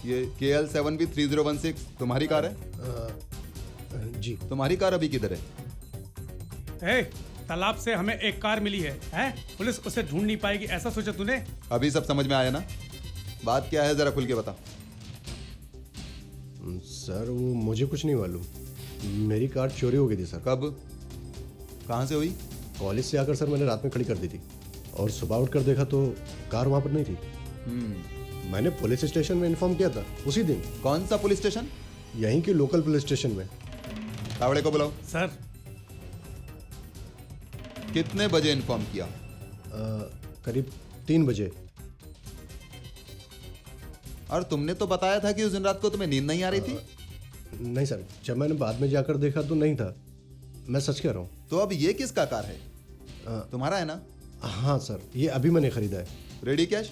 ये KL 7B3016 तुम्हारी कार है? जी। तुम्हारी कार अभी किधर है? तालाब से हमें एक कार मिली है, पुलिस उसे ढूंढ नहीं पाएगी, ऐसा सोचा तूने? अभी सब समझ में आया ना? बात क्या है जरा खुल के बता। सर वो मुझे कुछ नहीं मालूम, मेरी कार चोरी हो गई थी सर। कब? कहाँ से हुई? कॉलेज से आकर सर मैंने रात में खड़ी कर दी थी और सुबह उठकर देखा तो कार वहाँ पर नहीं थी। मैंने पुलिस स्टेशन में इन्फॉर्म किया था उसी दिन। कौन सा पुलिस स्टेशन? यहीं के लोकल पुलिस स्टेशन में। तावड़े को बुलाओ। सर। कितने बजे इन्फॉर्म किया? करीब 3 बजे। और तुमने तो बताया था कि उस दिन रात को तुम्हें नींद नहीं आ रही थी। नहीं सर, जब मैंने बाद में जाकर देखा तो नहीं था, मैं सच कह रहा हूँ। तो अब ये किसका कार है? तुम्हारा है ना? हाँ सर, ये अभी मैंने खरीदा है। Ready cash?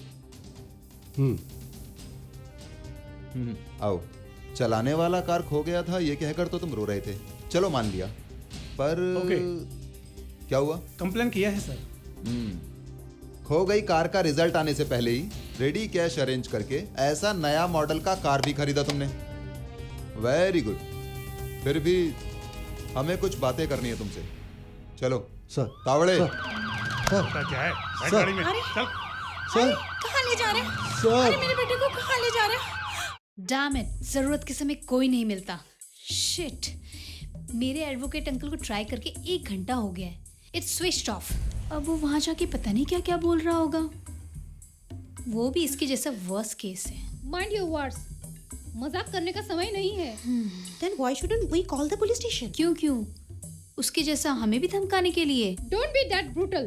आओ। चलाने वाला कार खो गया था ये कहकर तो तुम रो रहे थे, चलो मान लिया, पर क्या हुआ? कंप्लेन किया है सर। खो गई कार का रिजल्ट आने से पहले ही रेडी कैश अरेंज करके ऐसा नया मॉडल का कार भी खरीदा तुमने। Very good. फिर भी हमें कुछ बातें करनी है तुमसे। चलो सर। तावड़े। क्या है? सर। गाड़ी में चल। सर कहाँ ले जा रहे हैं? सर। अरे मेरे बेटे को कहाँ ले जा रहे हैं? डैम इट, जरूरत के समय कोई नहीं मिलता। शिट, मेरे एडवोकेट अंकल को ट्राई करके 1 घंटा हो गया है, इट्स स्विच्ड ऑफ। अब वो वहां जाके पता नहीं क्या क्या बोल रहा होगा। वो भी इसके जैसा वर्स्ट केस है। माइंड योर वर्ड्स, मजाक करने का समय नहीं है। Then why shouldn't we call the police station? क्यों? उसके जैसा हमें भी धमकाने के लिए। Don't be that brutal.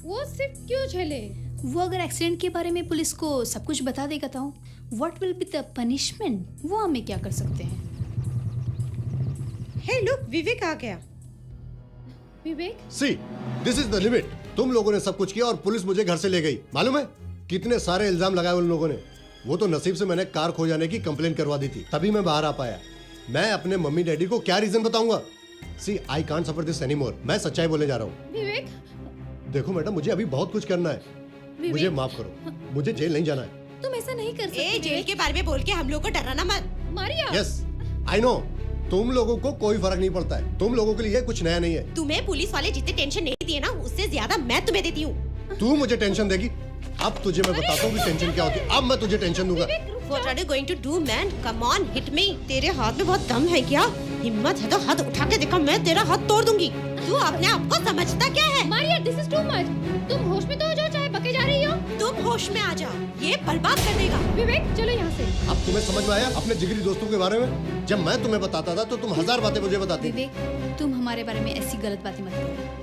वो सिर्फ क्यों झेले? वो अगर एक्सीडेंट के बारे में पुलिस को सब कुछ बता देगा तो what will be the punishment? वो हमें क्या कर सकते हैं? हे लुक, विवेक आ गया। Vivek, see this is the limit. तुम लोगों ने सब कुछ किया और पुलिस मुझे घर से ले गई। मालूम है कितने सारे इल्जाम लगाए उन लोगों ने। वो तो नसीब से मैंने कार खो जाने की कंप्लेन करवा दी थी, तभी मैं बाहर आ पाया। मैं अपने मम्मी डैडी को क्या रीजन बताऊंगा? See I can't suffer this anymore. मैं सच्चाई बोलने जा रहा हूँ। विवेक, देखो मैडम, मुझे अभी बहुत कुछ करना है। मुझे माफ करो, मुझे जेल नहीं जाना है। तुम ऐसा नहीं कर सकते। जेल के बारे में बोल के हम लोग को डराना मत। मारिया। यस आई नो, तुम लोगों को कोई फर्क नहीं पड़ता है। तुम लोगों के लिए कुछ नया नहीं है। तुम्हें पुलिस वाले जितने टेंशन नहीं दिए ना, उससे ज्यादा मैं तुम्हें देती हूँ। तू मुझे टेंशन देगी? अब तुझे मैं बताता हूँ कि टेंशन क्या होती है। अब मैं तुझे टेंशन दूंगा। What are you going to do, man? Come on, hit me. तेरे हाथ में बहुत दम है क्या? हिम्मत है तो हाथ उठा के दिखा, मैं तेरा हाथ तोड़ दूंगी। तू अपने आप को समझता क्या है? Maria, this is too much. तुम होश में तो हो जाओ, चाहे बके जा रही हो। तुम होश में आ जाओ, ये बर्बाद कर देगा। विवेक, चलो यहाँ से। अब तुम्हें समझ में आया अपने जिगरी दोस्तों के बारे में? जब मैं तुम्हें बताता था तो तुम 1000 बातें मुझे बताती। विवेक, तुम हमारे बारे में ऐसी गलत बातें मत करो।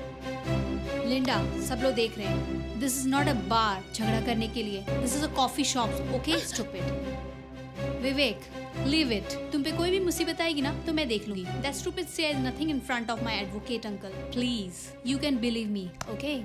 लिंडा, सब लोग देख रहे हैं। दिस इज नॉट अ बार झगड़ा करने के लिए। This is a coffee shop, okay stupid. Vivek, leave it. तुम पे कोई भी मुसीबत आएगी ना तो मैं देख लूंगी। That stupid says nothing in front of my advocate uncle. Please, you can believe me, okay?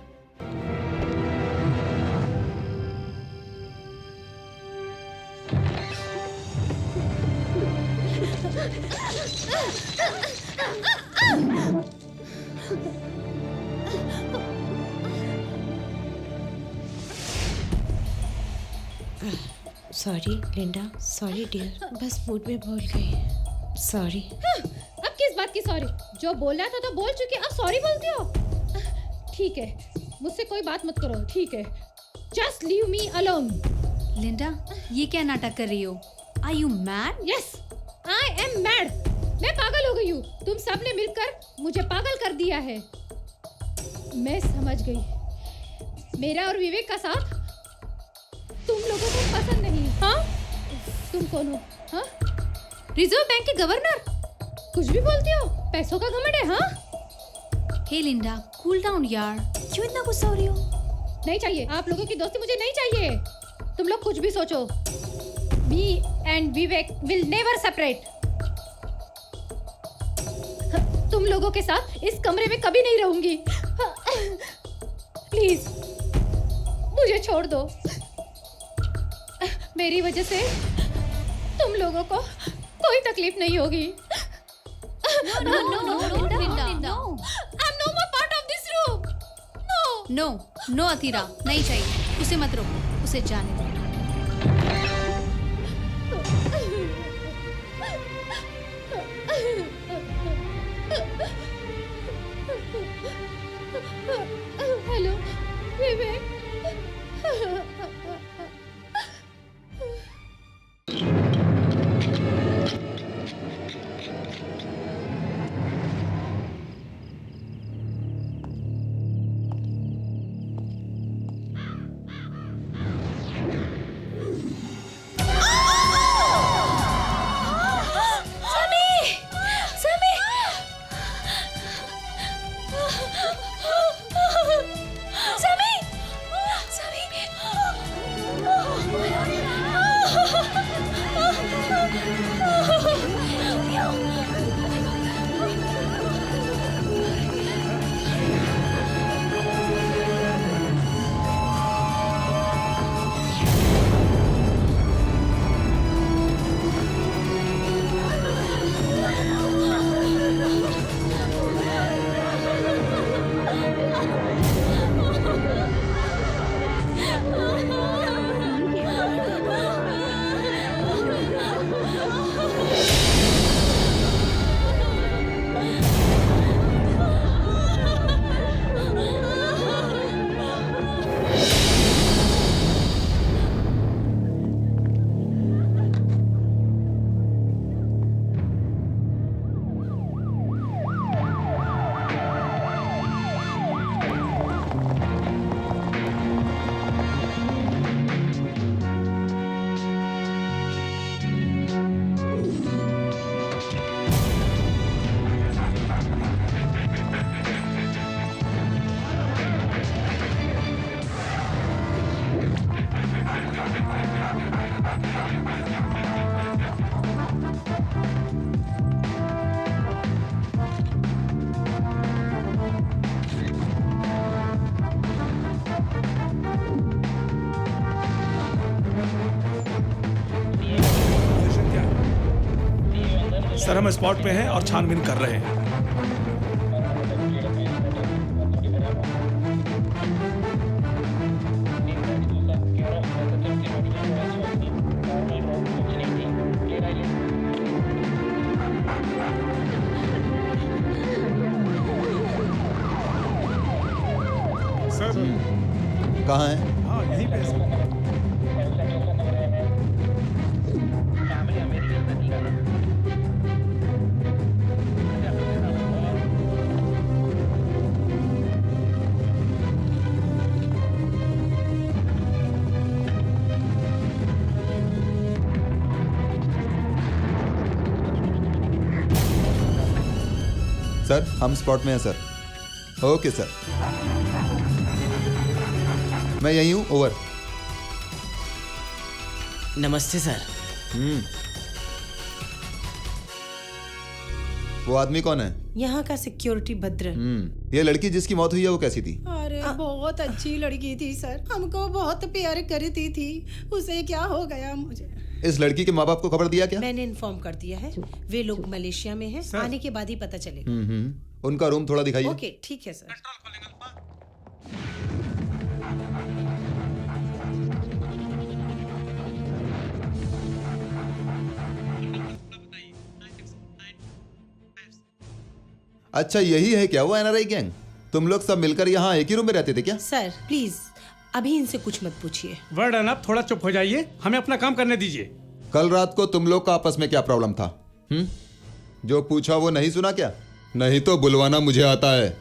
Sorry Linda, sorry dear, बस मूड में बोल गई। सॉरी। अब किस बात की सॉरी? जो बोलना था तो बोल चुके, अब सॉरी बोलती हो? ठीक है, मुझसे कोई बात मत करो, ठीक है? Just leave me alone. Linda, ये क्या नाटक कर रही हो? Are you mad? Yes, I am mad. मैं पागल हो गई हूँ। तुम सब ने मिलकर मुझे पागल कर दिया है। मैं समझ गई। मेरा और विवेक का साथ तुम लोगों को पसंद नहीं। हाँ? तुम कौन हो? हाँ? रिजर्व बैंक के गवर्नर? कुछ भी बोलती हो? पैसों का घमंड है? हाँ? हे लिंडा, कूल डाउन यार। क्यों इतना गुस्सा हो रही हो? नहीं चाहिए, आप लोगों की दोस्ती मुझे नहीं चाहिए। तुम लोग कुछ भी सोचो, me and Vivek will never separate. तुम लोगों के साथ इस कमरे में कभी नहीं रहूंगी। प्लीज मुझे छोड़ दो। मेरी वजह से तुम लोगों को कोई तकलीफ नहीं होगी। No, Linda. I'm no more part of this room. No. No, अतीरा, नहीं चाहिए। उसे मत रोको, उसे जाने दो। हेलो विवेक। सर हम स्पॉट पे हैं और छानबीन कर रहे हैं। सर कहाँ है? हाँ यहीं पे सर। सर हम स्पॉट में हैं सर। ओके सर, मैं यहीं हूँ। ओवर। नमस्ते सर। वो आदमी कौन है? यहाँ का सिक्योरिटी भद्र। ये लड़की जिसकी मौत हुई है वो कैसी थी? अरे बहुत अच्छी लड़की थी सर, हमको बहुत प्यार करती थी। उसे क्या हो गया मुझे। इस लड़की के माँ बाप को खबर दिया क्या? मैंने इन्फॉर्म कर दिया है, वे लोग मलेशिया में हैं, आने के बाद ही पता चलेगा। उनका रूम थोड़ा दिखाइए। ओके ठीक है सर। अच्छा यही है क्या वो एनआरआई गैंग? तुम लोग सब मिलकर यहाँ एक ही रूम में रहते थे क्या? सर प्लीज अभी इनसे कुछ मत पूछिए। वर्ड अनफ, थोड़ा चुप हो जाइए, हमें अपना काम करने दीजिए। कल रात को तुम लोग का आपस में क्या प्रॉब्लम था? जो पूछा वो नहीं सुना क्या? नहीं तो बुलवाना मुझे आता है।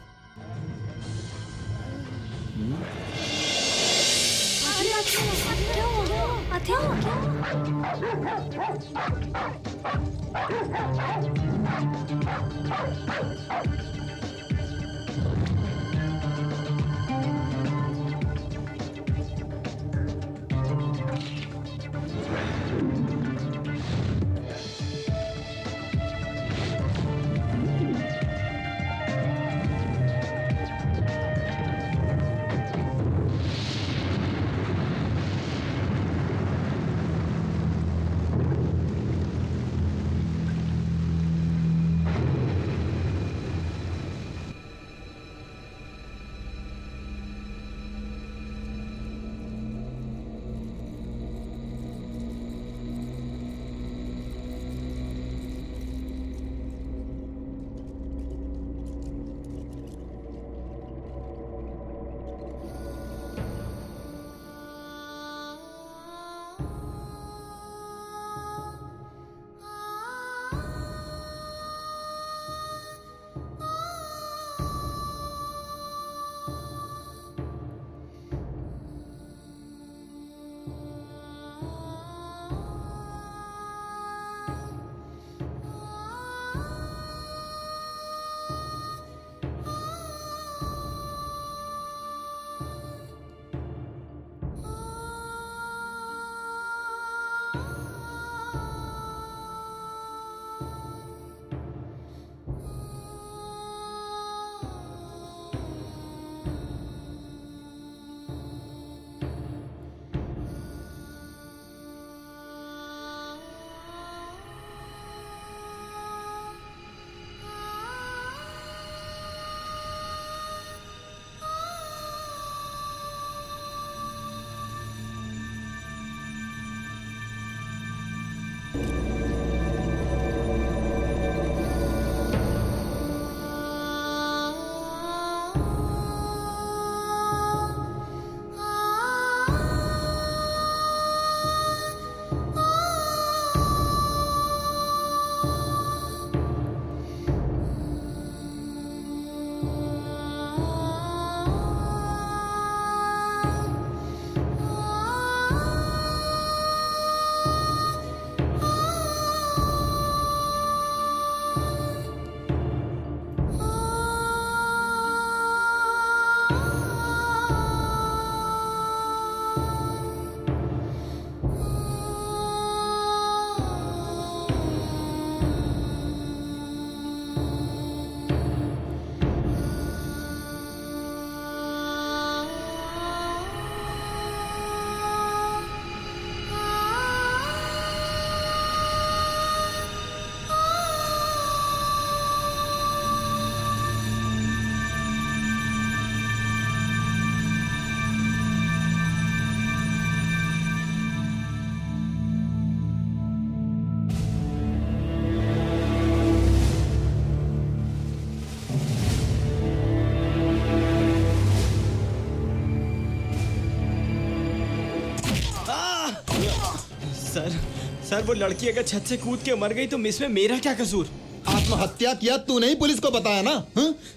सर वो लड़की अगर छत से कूद के मर गई तो इसमें मेरा क्या कसूर? आत्महत्या किया तूने ही पुलिस को बताया ना?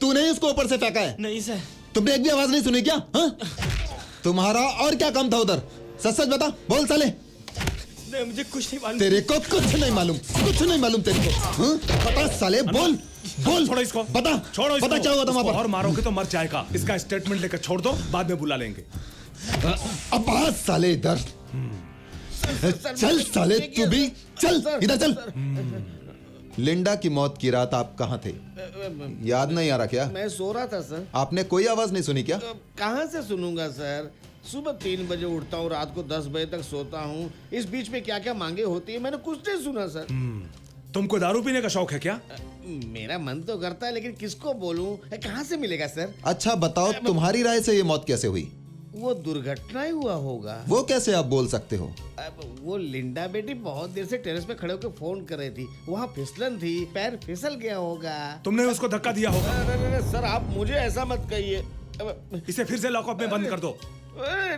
तूने ही उसको ऊपर से फेंका है? नहीं सर। तुमने एक भी आवाज नहीं सुनी क्या? तुम्हारा और क्या काम था उधर? सच सच बता, बोल साले। नहीं मुझे कुछ नहीं मालूम। तेरे को कुछ नहीं मालूम, कुछ नहीं मालूम तेरे को। बता साले, बोल बोल। छोड़ो इसको, बता, छोड़ो इसको। बता क्या हुआ था वहां पर? और मारोगे तो मर जाएगा। इसका स्टेटमेंट लेकर छोड़ दो, बाद में बुला लेंगे। अब आ साले इधर। चल साले तू भी चल, इधर चल। लिंडा की मौत की रात आप कहाँ थे? याद नहीं आ रहा क्या? मैं सो रहा था सर। आपने कोई आवाज नहीं सुनी क्या? कहाँ से सुनूंगा सर? सुबह 3 बजे उठता हूँ, रात को 10 बजे तक सोता हूँ। इस बीच में क्या क्या मांगे होती है मैंने कुछ नहीं सुना सर। तुमको दारू पीने का शौक है क्या? मेरा मन तो करता है, लेकिन किसको बोलूं? कहाँ से मिलेगा सर? अच्छा बताओ, तुम्हारी राय से ये मौत कैसे हुई? वो दुर्घटना ही हुआ होगा। वो कैसे आप बोल सकते हो? अब वो लिंडा बेटी बहुत देर से टेरेस पे खड़े होकर फोन कर रही थी। वहाँ फिसलन थी, पैर फिसल गया होगा। तुमने उसको धक्का दिया होगा। अरे सर, आप मुझे ऐसा मत कहिए। इसे फिर से लॉकअप में बंद कर दो।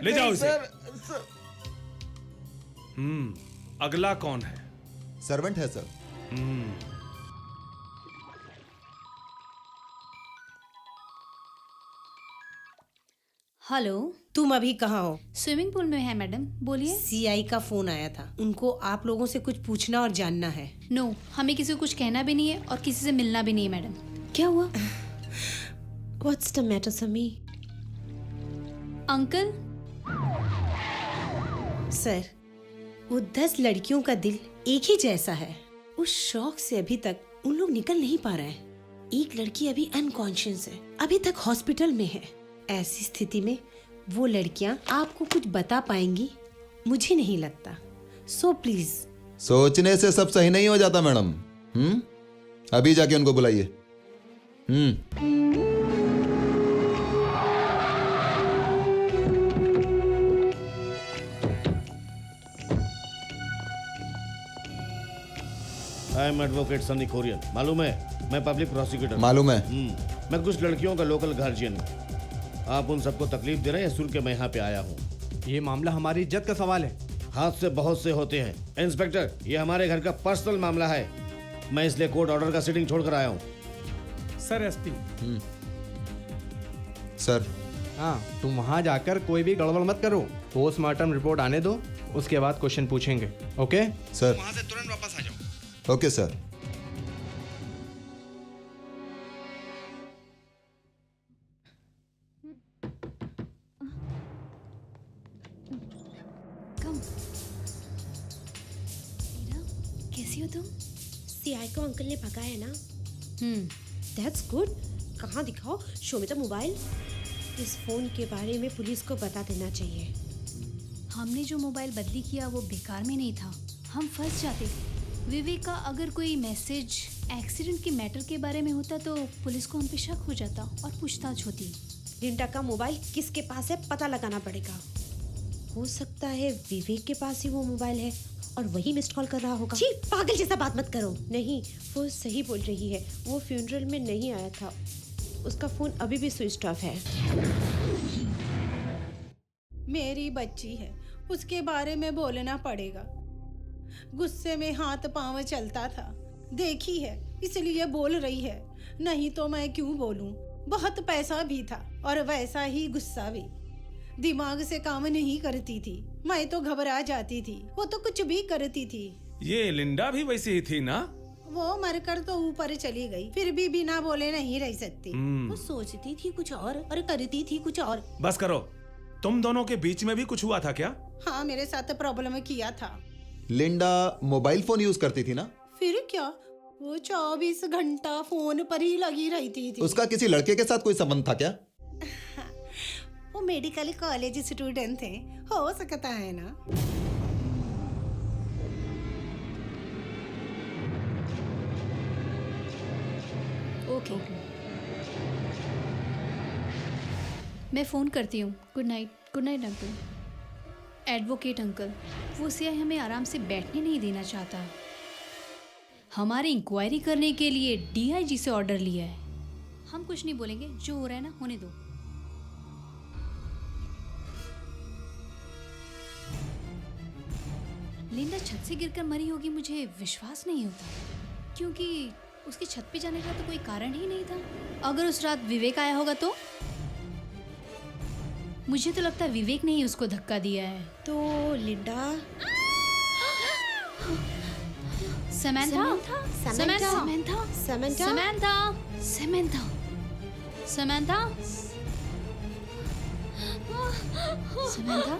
ले जाओ इसे। अगला कौन है? सर्वेंट है सर। हेलो, तुम अभी कहाँ हो? स्विमिंग पूल में है मैडम, बोलिए। सीआई का फोन आया था, उनको आप लोगों से कुछ पूछना और जानना है। नो, हमें किसी को कुछ कहना भी नहीं है और किसी से मिलना भी नहीं है मैडम। क्या हुआ? What's the matter, समी? अंकल। सर, वो 10 लड़कियों का दिल एक ही जैसा है। उस शौक से अभी तक उन लोग निकल नहीं पा रहे हैं। एक लड़की अभी अनकॉन्शियस है, अभी तक हॉस्पिटल में है। ऐसी स्थिति में वो लड़कियां आपको कुछ बता पाएंगी मुझे नहीं लगता। So please. सोचने से सब सही नहीं हो जाता मैडम। अभी जाके उनको बुलाइए। I am advocate Sunny Korean. मालूम है, मैं पब्लिक प्रोसिक्यूटर। मालूम है। मैं कुछ लड़कियों का लोकल गार्जियन हूँ। आप उन सबको तकलीफ दे रहे हैं, सुन के मैं यहाँ पे आया हूँ। ये मामला हमारी इज्जत का सवाल है। हाथ से बहुत से होते हैं इंस्पेक्टर, ये हमारे घर का पर्सनल मामला है। मैं इसलिए कोर्ट ऑर्डर का सिटिंग छोड़कर आया हूँ। Sir SP. सर। हाँ, तुम वहाँ जाकर कोई भी गड़बड़ मत करो। पोस्टमार्टम रिपोर्ट आने दो, उसके बाद क्वेश्चन पूछेंगे। Okay sir. वहाँ से तुरंत वापस आ जाओ। Okay sir. कैसी हो तुम? सीआई को अंकल ने भगाया ना? That's good. कहाँ दिखाओ, शो में तो मोबाइल। इस फोन के बारे में पुलिस को बता देना चाहिए। हमने जो मोबाइल बदली किया वो बेकार में नहीं था, हम फंस जाते। विवेक का अगर कोई मैसेज एक्सीडेंट के मैटर के बारे में होता तो पुलिस को हम पे शक हो जाता और पूछताछ होती। लिंडा का मोबाइल किसके पास है पता लगाना पड़ेगा। हो सकता है विवेक के पास ही वो मोबाइल है और वही मिस्ड कॉल कर रहा होगा। छी, पागल जैसा बात मत करो। नहीं, वो सही बोल रही है। वो फ्यूनरल में नहीं आया था, उसका फोन अभी भी स्विच ऑफ है। मेरी बच्ची है, उसके बारे में बोलना पड़ेगा। गुस्से में हाथ पांव चलता था, देखी है इसलिए बोल रही है, नहीं तो मैं क्यों बोलूं। बहुत पैसा भी था और वैसा ही गुस्सा भी। दिमाग से काम नहीं करती थी, मैं तो घबरा जाती थी। वो तो कुछ भी करती थी। ये लिंडा भी वैसी ही थी ना? वो मरकर तो ऊपर चली गई, फिर भी बिना बोले नहीं रह सकती। वो सोचती थी कुछ और करती थी कुछ और। बस करो, तुम दोनों के बीच में भी कुछ हुआ था क्या? हाँ, मेरे साथ प्रॉब्लम किया था। लिंडा मोबाइल फोन यूज करती थी ना? फिर क्या, वो 24 घंटा फोन पर ही लगी रहती थी। उसका किसी लड़के के साथ कोई संबंध था क्या? वो मेडिकल कॉलेज स्टूडेंट थे, हो सकता है ना। ओके, मैं फ़ोन करती हूँ। Good night. Good night uncle. Advocate uncle, वो सीआई हमें आराम से बैठने नहीं देना चाहता। हमारी इंक्वायरी करने के लिए डीआईजी से ऑर्डर लिया है। हम कुछ नहीं बोलेंगे, जो हो रहा है ना होने दो। लिंडा छत से गिरकर मरी होगी मुझे विश्वास नहीं होता, क्योंकि उसकी छत पे जाने का तो कोई कारण ही नहीं था। अगर उस रात विवेक आया होगा तो मुझे तो लगता है विवेक ने ही उसको धक्का दिया है। तो Linda Samantha Samantha Samantha Samantha Samantha Samantha Samantha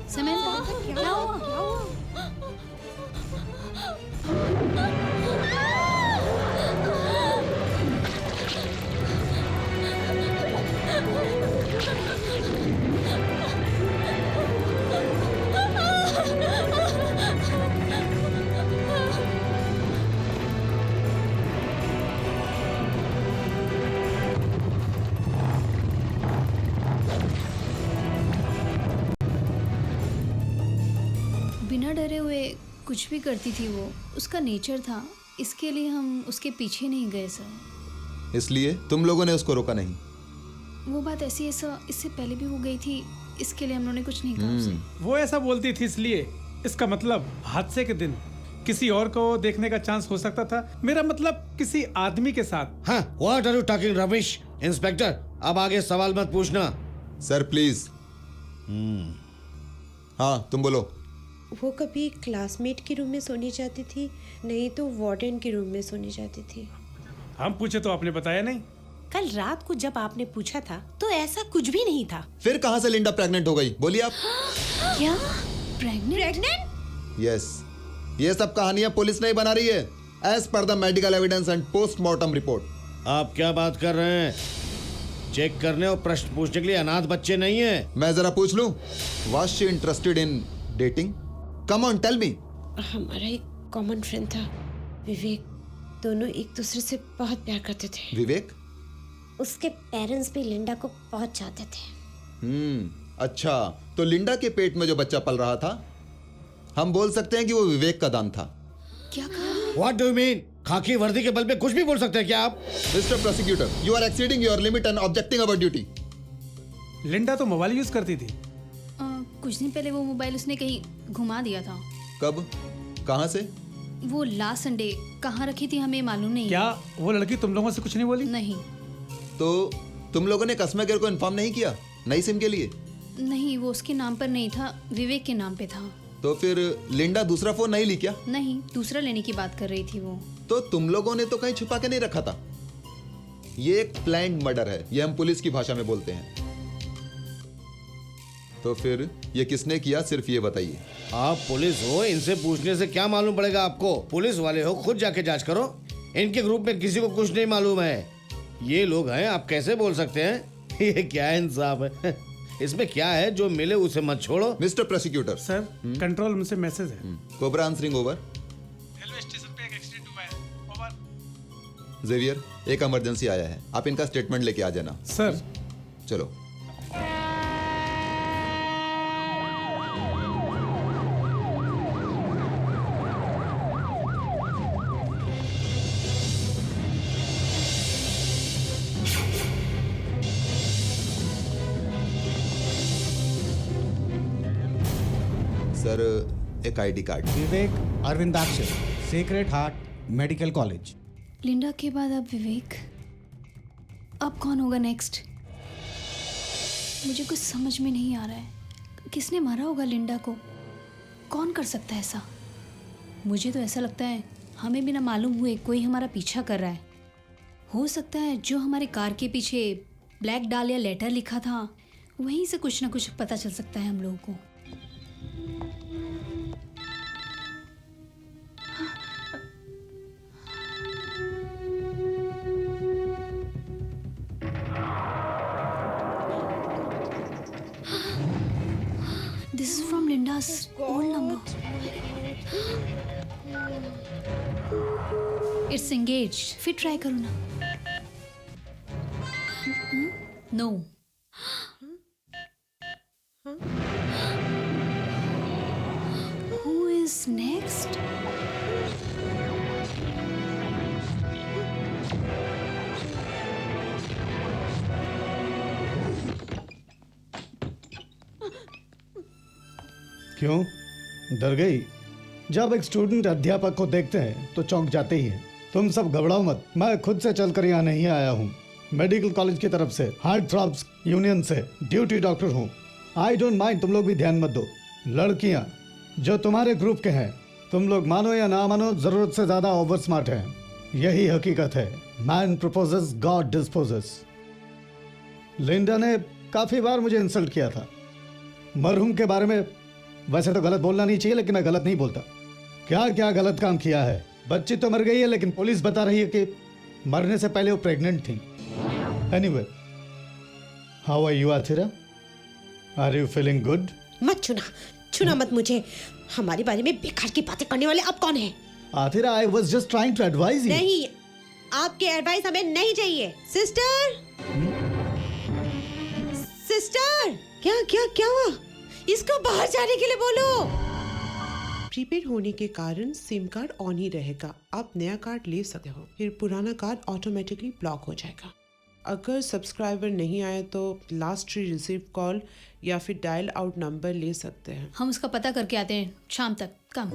Samantha क्या हुआ? बिना डरे हुए कुछ भी करती थी वो, उसका नेचर था, इसके लिए हम उसके पीछे नहीं गए सर। इसलिए तुम लोगों ने उसको रोका नहीं? वो बात ऐसी है सर, इससे पहले भी हो गई थी, इसके लिए हम लोगों ने कुछ नहीं कहा उसे। वो ऐसा बोलती थी इसलिए, इसका मतलब हादसे के दिन किसी और को देखने का चांस हो सकता था, मेरा मतलब किसी आदमी के साथ। हाँ, what are you talking Ramesh? Inspector, अब आगे सवाल मत पूछना। Sir please. हाँ तुम बोलो। वो कभी क्लासमेट के रूम में सोने जाती थी, नहीं तो वार्डन के रूम में सोने जाती थी। हम पूछे तो आपने बताया नहीं। कल रात को जब आपने पूछा था तो ऐसा कुछ भी नहीं था। फिर कहाँ से लिंडा प्रेग्नेंट हो गई, बोलिए आप। क्या? प्रेग्नेंट? यस, ये सब कहानियां पुलिस नहीं बना रही है, as per the medical evidence and postmortem report. आप क्या बात कर रहे हैं? चेक करने और प्रश्न पूछने के लिए अनाथ बच्चे नहीं है। मैं जरा पूछ लूं, was she interested in dating? Come on tell me. हमारा एक कॉमन फ्रेंड था विवेक, दोनों एक दूसरे से बहुत प्यार करते थे। विवेक? उसके पेरेंट्स भी लिंडा को बहुत चाहते थे। अच्छा, तो लिंडा के पेट में जो बच्चा पल रहा था, हम बोल सकते हैं कि वो विवेक का दान था। क्या कहा? What do you mean? खाकी वर्दी के बल पे कुछ भी बोल सकते हैं क्या आप? Mister prosecutor, you are exceeding your limit and objecting our duty. Linda तो मोबाइल यूज करती थी। कुछ दिन पहले वो मोबाइल उसने कहीं घुमा दिया था। कब? कहाँ से? वो लास्ट संडे कहाँ रखी थी हमें मालूम नहीं। क्या वो लड़की तुम लोगों से कुछ नहीं बोली? नहीं। तो तुम लोगों ने कस्मा केयर को इन्फॉर्म नहीं किया नई सिम के लिए? नहीं, वो उसके नाम पर नहीं था, विवेक के नाम पे था। तो फिर लिंडा दूसरा फोन नहीं ली क्या? नहीं, दूसरा लेने की बात कर रही थी वो। तो तुम लोगों ने तो कहीं छुपा के नहीं रखा था? ये एक प्लान्ड मर्डर है, ये हम पुलिस की भाषा में बोलते हैं। तो फिर ये किसने किया, सिर्फ ये बताइए। आप पुलिस हो, इनसे पूछने से क्या मालूम पड़ेगा आपको? पुलिस वाले हो, खुद जाके जांच करो। इनके ग्रुप में किसी को कुछ नहीं मालूम है। ये लोग हैं, आप कैसे बोल सकते हैं? ये क्या इंसाफ है? इसमें क्या है, जो मिले उसे मत छोड़ो। Mister prosecutor. Sir, control room से मैसेज है। Cobra answering over. Railway station पे एक एक्सीडेंट हुआ है, ओवर। जेवियर, एक इमरजेंसी आया है, आप इनका स्टेटमेंट लेके आ जाना। सर। चलो। सर, एक ID card. Vivek Aravindaksh, Sacred Heart Medical College. Linda के बाद अब विवेक, अब कौन होगा नेक्स्ट? मुझे कुछ समझ में नहीं आ रहा है। किसने मारा होगा लिंडा को? कौन कर सकता है ऐसा? मुझे तो ऐसा लगता है हमें बिना मालूम हुए कोई हमारा पीछा कर रहा है। हो सकता है जो हमारे कार के पीछे ब्लैक डालिया लेटर लिखा था, वहीं से कुछ ना कुछ पता चल सकता है हम लोगों को। This is from Linda's old number. It's engaged. फिर ट्राई करो ना। No. Who is next? क्यों? डर गई? जब एक स्टूडेंट अध्यापक को देखते हैं तो चौंक जाते ही हैं। तुम सब घबराओ मत, मैं खुद से चलकर यहाँ नहीं आया हूँ। मेडिकल कॉलेज की तरफ से हार्ट थ्रॉब्स यूनियन से ड्यूटी डॉक्टर हूँ। आई डोंट माइंड, तुम लोग भी ध्यान मत दो। लड़कियाँ जो तुम्हारे ग्रुप के हैं, तुम लोग मानो या ना मानो, जरूरत से ज्यादा ओवर स्मार्ट हैं। यही हकीकत है। Man proposes, God disposes. Linda ने काफी बार मुझे इंसल्ट किया था मरहूम के बारे में। वैसे तो गलत बोलना नहीं चाहिए, लेकिन मैं गलत नहीं बोलता। क्या क्या गलत काम किया है। बच्ची तो मर गई है, लेकिन पुलिस बता रही है कि मरने से पहले वो प्रेग्नेंट थी। Anyway, how are you Athira? Are you feeling good? मत छूना मत मुझे। हमारे बारे में बेकार की बातें करने वाले आप कौन हैं? Athira, I was just trying to advise you. नहीं, आपके एडवाइस हमें नहीं चाहिए। सिस्टर, सिस्टर, क्या क्या क्या हुआ? इसको बाहर जाने के लिए बोलो। प्रीपेड होने के कारण सिम कार्ड ऑन ही रहेगा। आप नया कार्ड ले सकते हो, फिर पुराना कार्ड ऑटोमेटिकली ब्लॉक हो जाएगा। अगर सब्सक्राइबर नहीं आए तो लास्ट रिसीव कॉल या फिर डायल आउट नंबर ले सकते हैं। हम उसका पता करके आते हैं शाम तक। कम।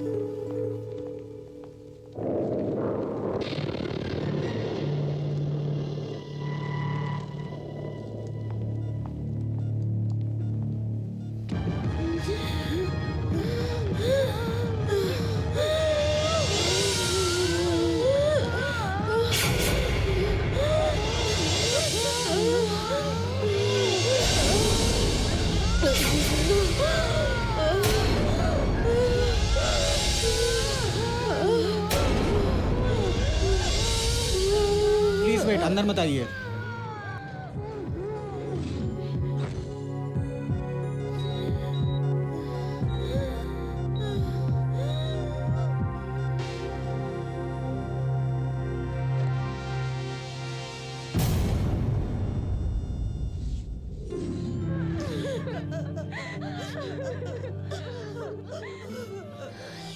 प्लीज वेट, अंदर मत आइए।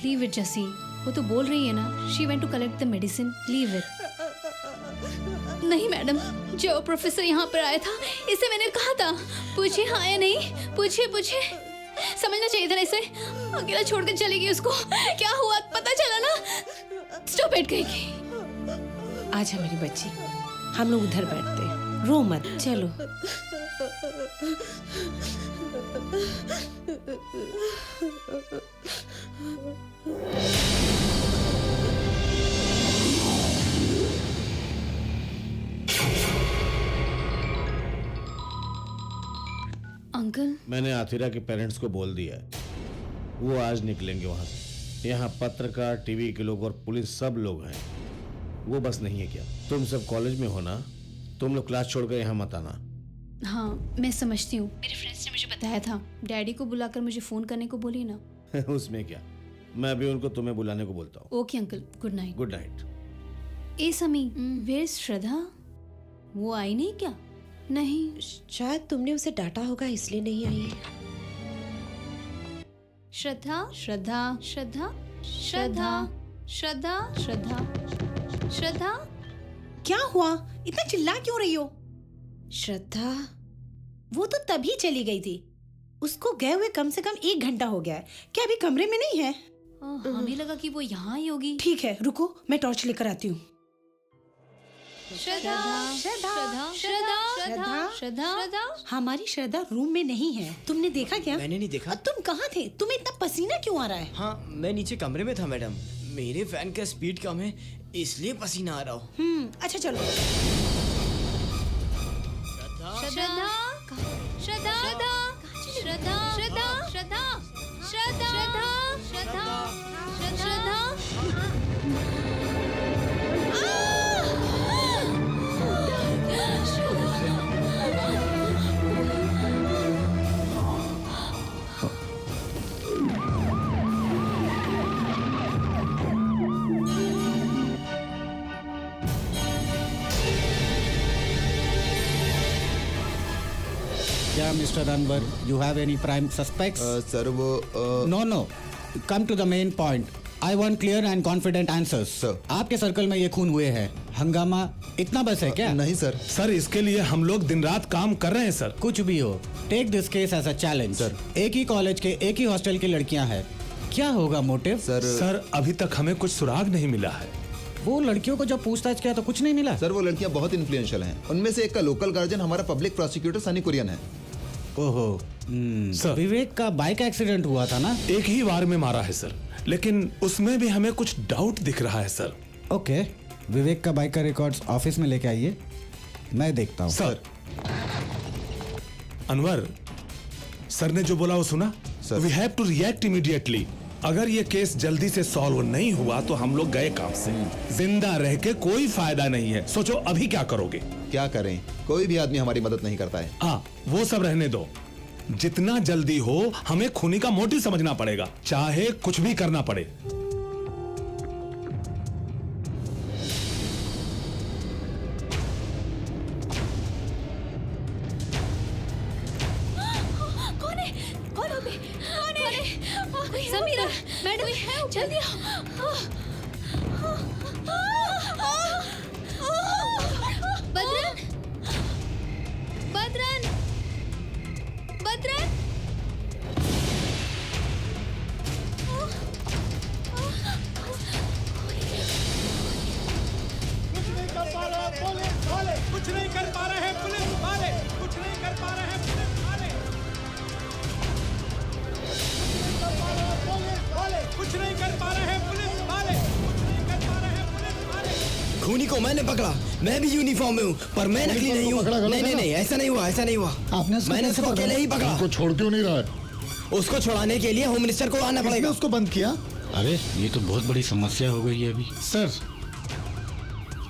लीव इट जसी, वो तो बोल रही है ना, she went to collect the medicine, leave it. नहीं मैडम, जो प्रोफेसर यहाँ पर आया था, इसे मैंने कहा था पूछे हाँ या नहीं, पूछे समझना चाहिए था ना इसे। अकेला छोड़कर चली गई उसको। क्या हुआ पता चला ना? स्टॉप इट कहेगी। आजा मेरी बच्ची, हम लोग उधर बैठते हैं। रो मत, चलो। अंकल, मैंने आथिरा के पेरेंट्स को बोल दिया है, वो आज निकलेंगे वहां से। यहाँ पत्रकार, टीवी के लोग और पुलिस सब लोग हैं। वो बस नहीं है क्या? तुम सब कॉलेज में हो ना, तुम लोग क्लास छोड़कर यहाँ मत आना। हाँ मैं समझती हूँ, मेरे फ्रेंड्स ने मुझे बताया था। डैडी को बुलाकर मुझे फोन करने को बोली ना। उसमें क्या, मैं अभी उनको तुम्हें बुलाने को बोलता हूँ। Okay uncle, good night. Good night. ए समी, वेयर इज श्रद्धा? वो आई नहीं क्या? नहीं, शायद तुमने उसे डांटा होगा इसलिए नहीं आई है। श्रद्धा श्रद्धा श्रद्धा श्रद्धा श्रद्धा श्रद्धा श्रद्धा, क्या हुआ? इतना चिल्ला क्यों रही हो? श्रद्धा, वो तो तभी चली गई थी। उसको गए हुए कम से कम 1 घंटा हो गया है। क्या अभी कमरे में नहीं है? हमें लगा कि वो यहाँ ही होगी। ठीक है, रुको, मैं टॉर्च लेकर आती हूँ। श्रद्धा श्रद्धा श्रद्धा श्रद्धा श्रद्धा, हमारी श्रद्धा रूम में नहीं है। तुमने देखा क्या? मैंने नहीं देखा। तुम कहाँ थे? तुम्हें इतना पसीना क्यों आ रहा है? हाँ, मैं नीचे कमरे में था मैडम। मेरे फैन का स्पीड कम है, इसलिए पसीना आ रहा हो। अच्छा चलो। श्रद्धा श्रद्धा श्रद्धा श्रद्धा श्रद्धा श्रद्धा श्रद्धा श्रद्धा श्रद्धा क्या mister Anwar, you have any prime suspects? Sir वो no, come to the main point. I want clear and confident answers. आपके सर्कल में ये खून हुए हैं, हंगामा इतना बस है क्या? नहीं सर। सर इसके लिए हम लोग दिन रात काम कर रहे हैं सर। कुछ भी हो, take this case as a challenge. Sir, एक ही कॉलेज के एक ही हॉस्टल की लड़कियां हैं, क्या होगा मोटिव? सर अभी तक हमें कुछ सुराग नहीं मिला है। वो लड़कियों को जब पूछताछ किया तो कुछ नहीं मिला। सर वो लड़कियां बहुत इन्फ्लुएंशियल हैं। उनमें से एक का लोकल गार्जियन हमारा पब्लिक प्रोसिक्यूटर सनी कुरियन है। ओहो। सर विवेक का बाइक एक्सीडेंट हुआ था ना? एक ही वार में मारा है सर, लेकिन उसमें भी हमें कुछ डाउट दिख रहा है सर। ओके, विवेक का बाइक का रिकॉर्ड्स ऑफिस में लेके आइए, मैं देखता हूँ। सर अनवर, सर ने जो बोला वो सुना? We have to react immediately. अगर ये केस जल्दी से सॉल्व नहीं हुआ तो हम लोग गए काम से। जिंदा रह के कोई फायदा नहीं है। सोचो अभी क्या करोगे? क्या करें, कोई भी आदमी हमारी मदद नहीं करता है। हाँ वो सब रहने दो, जितना जल्दी हो हमें खूनी का मोटिव समझना पड़ेगा, चाहे कुछ भी करना पड़े। समीरा, मैडम जल्दी आओ। बदरन, बदरन, बदरन। कुछ नहीं कर पा रहे हैं पुलिस वाले, कुछ नहीं कर पा रहे हैं पुलिस वाले, कुछ नहीं कर पा रहे हैं पुलिस वाले, कुछ नहीं कर पा रहे हैं पुलिस वाले। खूनी को मैंने पकड़ा, मैं भी यूनिफॉर्म में हूँ, पर मैं नकली नहीं हूँ। नहीं, ऐसा नहीं हुआ, ऐसा नहीं हुआ। मैंने उसको अकेले ही पकड़ा। उसको छोड़ क्यों नहीं रहा है? उसको छुड़ाने के लिए होम मिनिस्टर को आना पड़ेगा। उसको बंद किया? अरे ये तो बहुत बड़ी समस्या हो गई है अभी। सर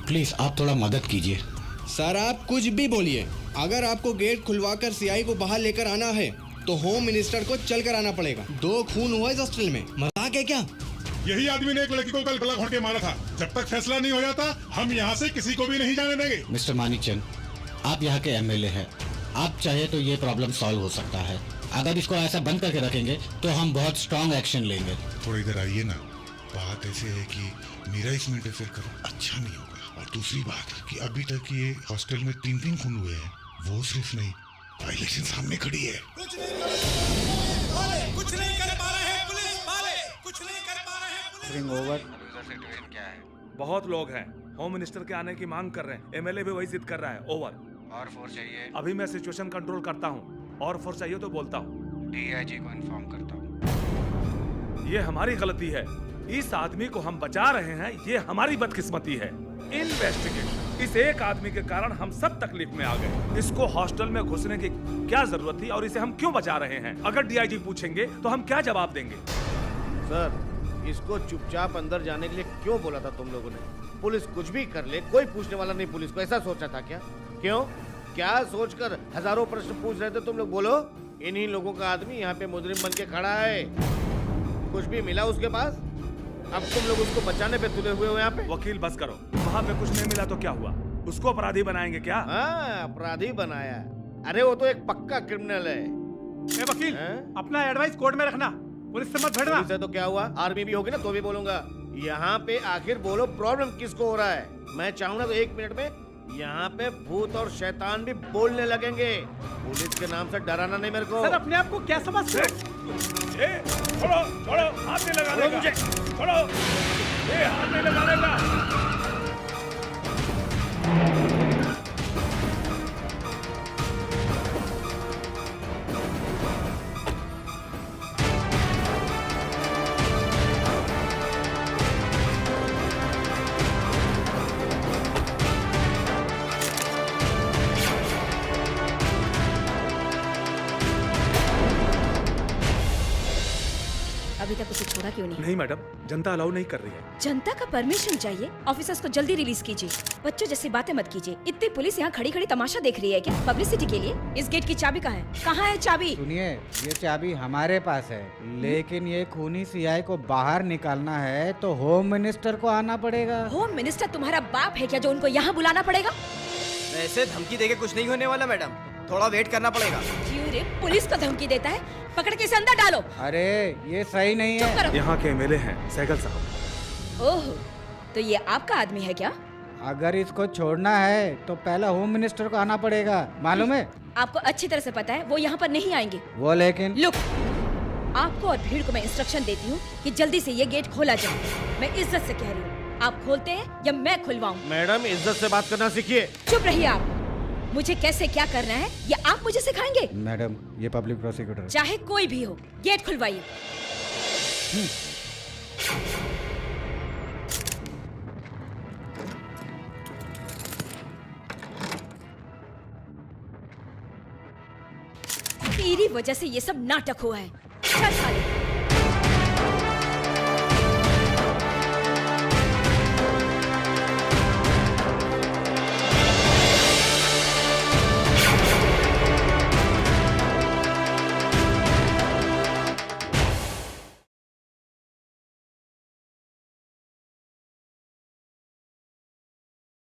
प्लीज आप थोड़ा मदद कीजिए। सर आप कुछ भी बोलिए, अगर आपको गेट खुलवाकर सीआई को बाहर लेकर आना है तो होम मिनिस्टर को चल कर आना पड़ेगा। 2 खून हुआ इस हॉस्टल में, मजाक है क्या? यही आदमी ने एक लड़की को कल गला घोंट के मारा था। जब तक फैसला नहीं हो जाता हम यहाँ से किसी को भी नहीं जाने देंगे। मिस्टर मानिकचंद, आप यहाँ के एमएलए हैं, आप चाहे तो ये प्रॉब्लम सॉल्व हो सकता है। अगर इसको ऐसा बंद करके रखेंगे तो हम बहुत स्ट्रांग एक्शन लेंगे। थोड़ा इधर आइए ना। बात ऐसे है कि मेरा इसमें इंटरफेयर करना अच्छा नहीं होगा। और दूसरी बात कि अभी तक ये हॉस्टल में 3 खून हुए हैं, वो सिर्फ नहीं, वायलेशन सामने खड़ी है। कुछ नहीं कर पा रहे हैं पुलिस वाले, कुछ नहीं कर पा रहे हैं पुलिस। क्या है? बहुत लोग हैं, होम मिनिस्टर के आने की मांग कर रहे हैं, एमएलए भी वही जिद कर रहा है। ओवर। और फोर्स चाहिए? अभी मैं सिचुएशन कंट्रोल करता हूँ, और फोर्स चाहिए तो बोलता हूँ। डीआईजी को इन्फॉर्म करता हूँ। ये हमारी गलती है, इस आदमी को हम बचा रहे हैं, ये हमारी बदकिस्मती है। इन्वेस्टिगेशन, इस एक आदमी के कारण हम सब तकलीफ में आ गए। इसको हॉस्टल में घुसने की क्या जरूरत थी और इसे हम क्यों बचा रहे हैं? अगर डीआईजी पूछेंगे तो हम क्या जवाब देंगे? सर इसको चुपचाप अंदर जाने के लिए क्यों बोला था तुम लोगों ने? पुलिस कुछ भी कर ले, कोई पूछने वाला नहीं। पुलिस को ऐसा सोचा था क्या? क्यों? क्या सोचकर हजारों प्रश्न पूछ रहे थे तुम लोग? बोलो। इन्हीं लोगों का आदमी यहाँ पे मुजरिम बन के खड़ा है। कुछ भी मिला उसके पास? अब तुम लोग उसको बचाने पे तुले हुए हो यहाँ पे। वकील बस करो, वहाँ पे कुछ नहीं मिला तो क्या हुआ? उसको अपराधी बनाएंगे क्या? हाँ अपराधी बनाया। अरे वो तो एक पक्का क्रिमिनल है। वकील अपना एडवाइस कोर्ट में रखना, पुलिस से मत भिड़ना। पुलिस है तो क्या हुआ, आर्मी भी होगी ना तो भी बोलूंगा। यहाँ पे आखिर बोलो प्रॉब्लम किसको हो रहा है? मैं चाहूंगा तो 1 मिनट में यहाँ पे भूत और शैतान भी बोलने लगेंगे। पुलिस के नाम से डराना नहीं मेरे को। सर अपने आप को क्या समझते हो? छोड़ो, छोड़ो, हाथ नहीं लगाने का। छोड़ो, ये हाथ नहीं लगाने का। अभी तक उसे छोड़ा क्यों नहीं? नहीं मैडम, जनता अलाउ नहीं कर रही है। जनता का परमिशन चाहिए। ऑफिसर्स को जल्दी रिलीज कीजिए। बच्चों जैसी बातें मत कीजिए। इतनी पुलिस यहाँ खड़ी खड़ी तमाशा देख रही है क्या? पब्लिसिटी के लिए? इस गेट की चाबी कहाँ है? कहाँ है चाबी? सुनिए, ये चाबी हमारे पास है, लेकिन ये खूनी सीआई को बाहर निकालना है तो होम मिनिस्टर को आना पड़ेगा। होम मिनिस्टर तुम्हारा बाप है क्या जो उनको यहाँ बुलाना पड़ेगा? ऐसे धमकी देके कुछ नहीं होने वाला मैडम, थोड़ा वेट करना पड़ेगा। रे, पुलिस को धमकी देता है, पकड़ के इसे अंदर डालो। अरे ये सही नहीं है। यहाँ के एमएलए हैं सहगल साहब। ओह, तो ये आपका आदमी है क्या? अगर इसको छोड़ना है तो पहले होम मिनिस्टर को आना पड़ेगा, मालूम है? आपको अच्छी तरह से पता है वो यहाँ पर नहीं आएंगे। वो लेकिन लुक, आपको और भीड़ को मैं इंस्ट्रक्शन देती हूँ कि जल्दी से ये गेट खोला जाए। मैं इज्जत से कह रही हूँ, आप खोलते हैं या मैं खुलवाऊँ? मैडम इज्जत से बात करना सीखिए। चुप रहिए आप। मुझे कैसे क्या करना है ये आप मुझे सिखाएंगे? मैडम ये पब्लिक प्रोसिक्यूटर। चाहे कोई भी हो, गेट खुलवाइए। तेरी वजह से ये सब नाटक हुआ है। चल साले।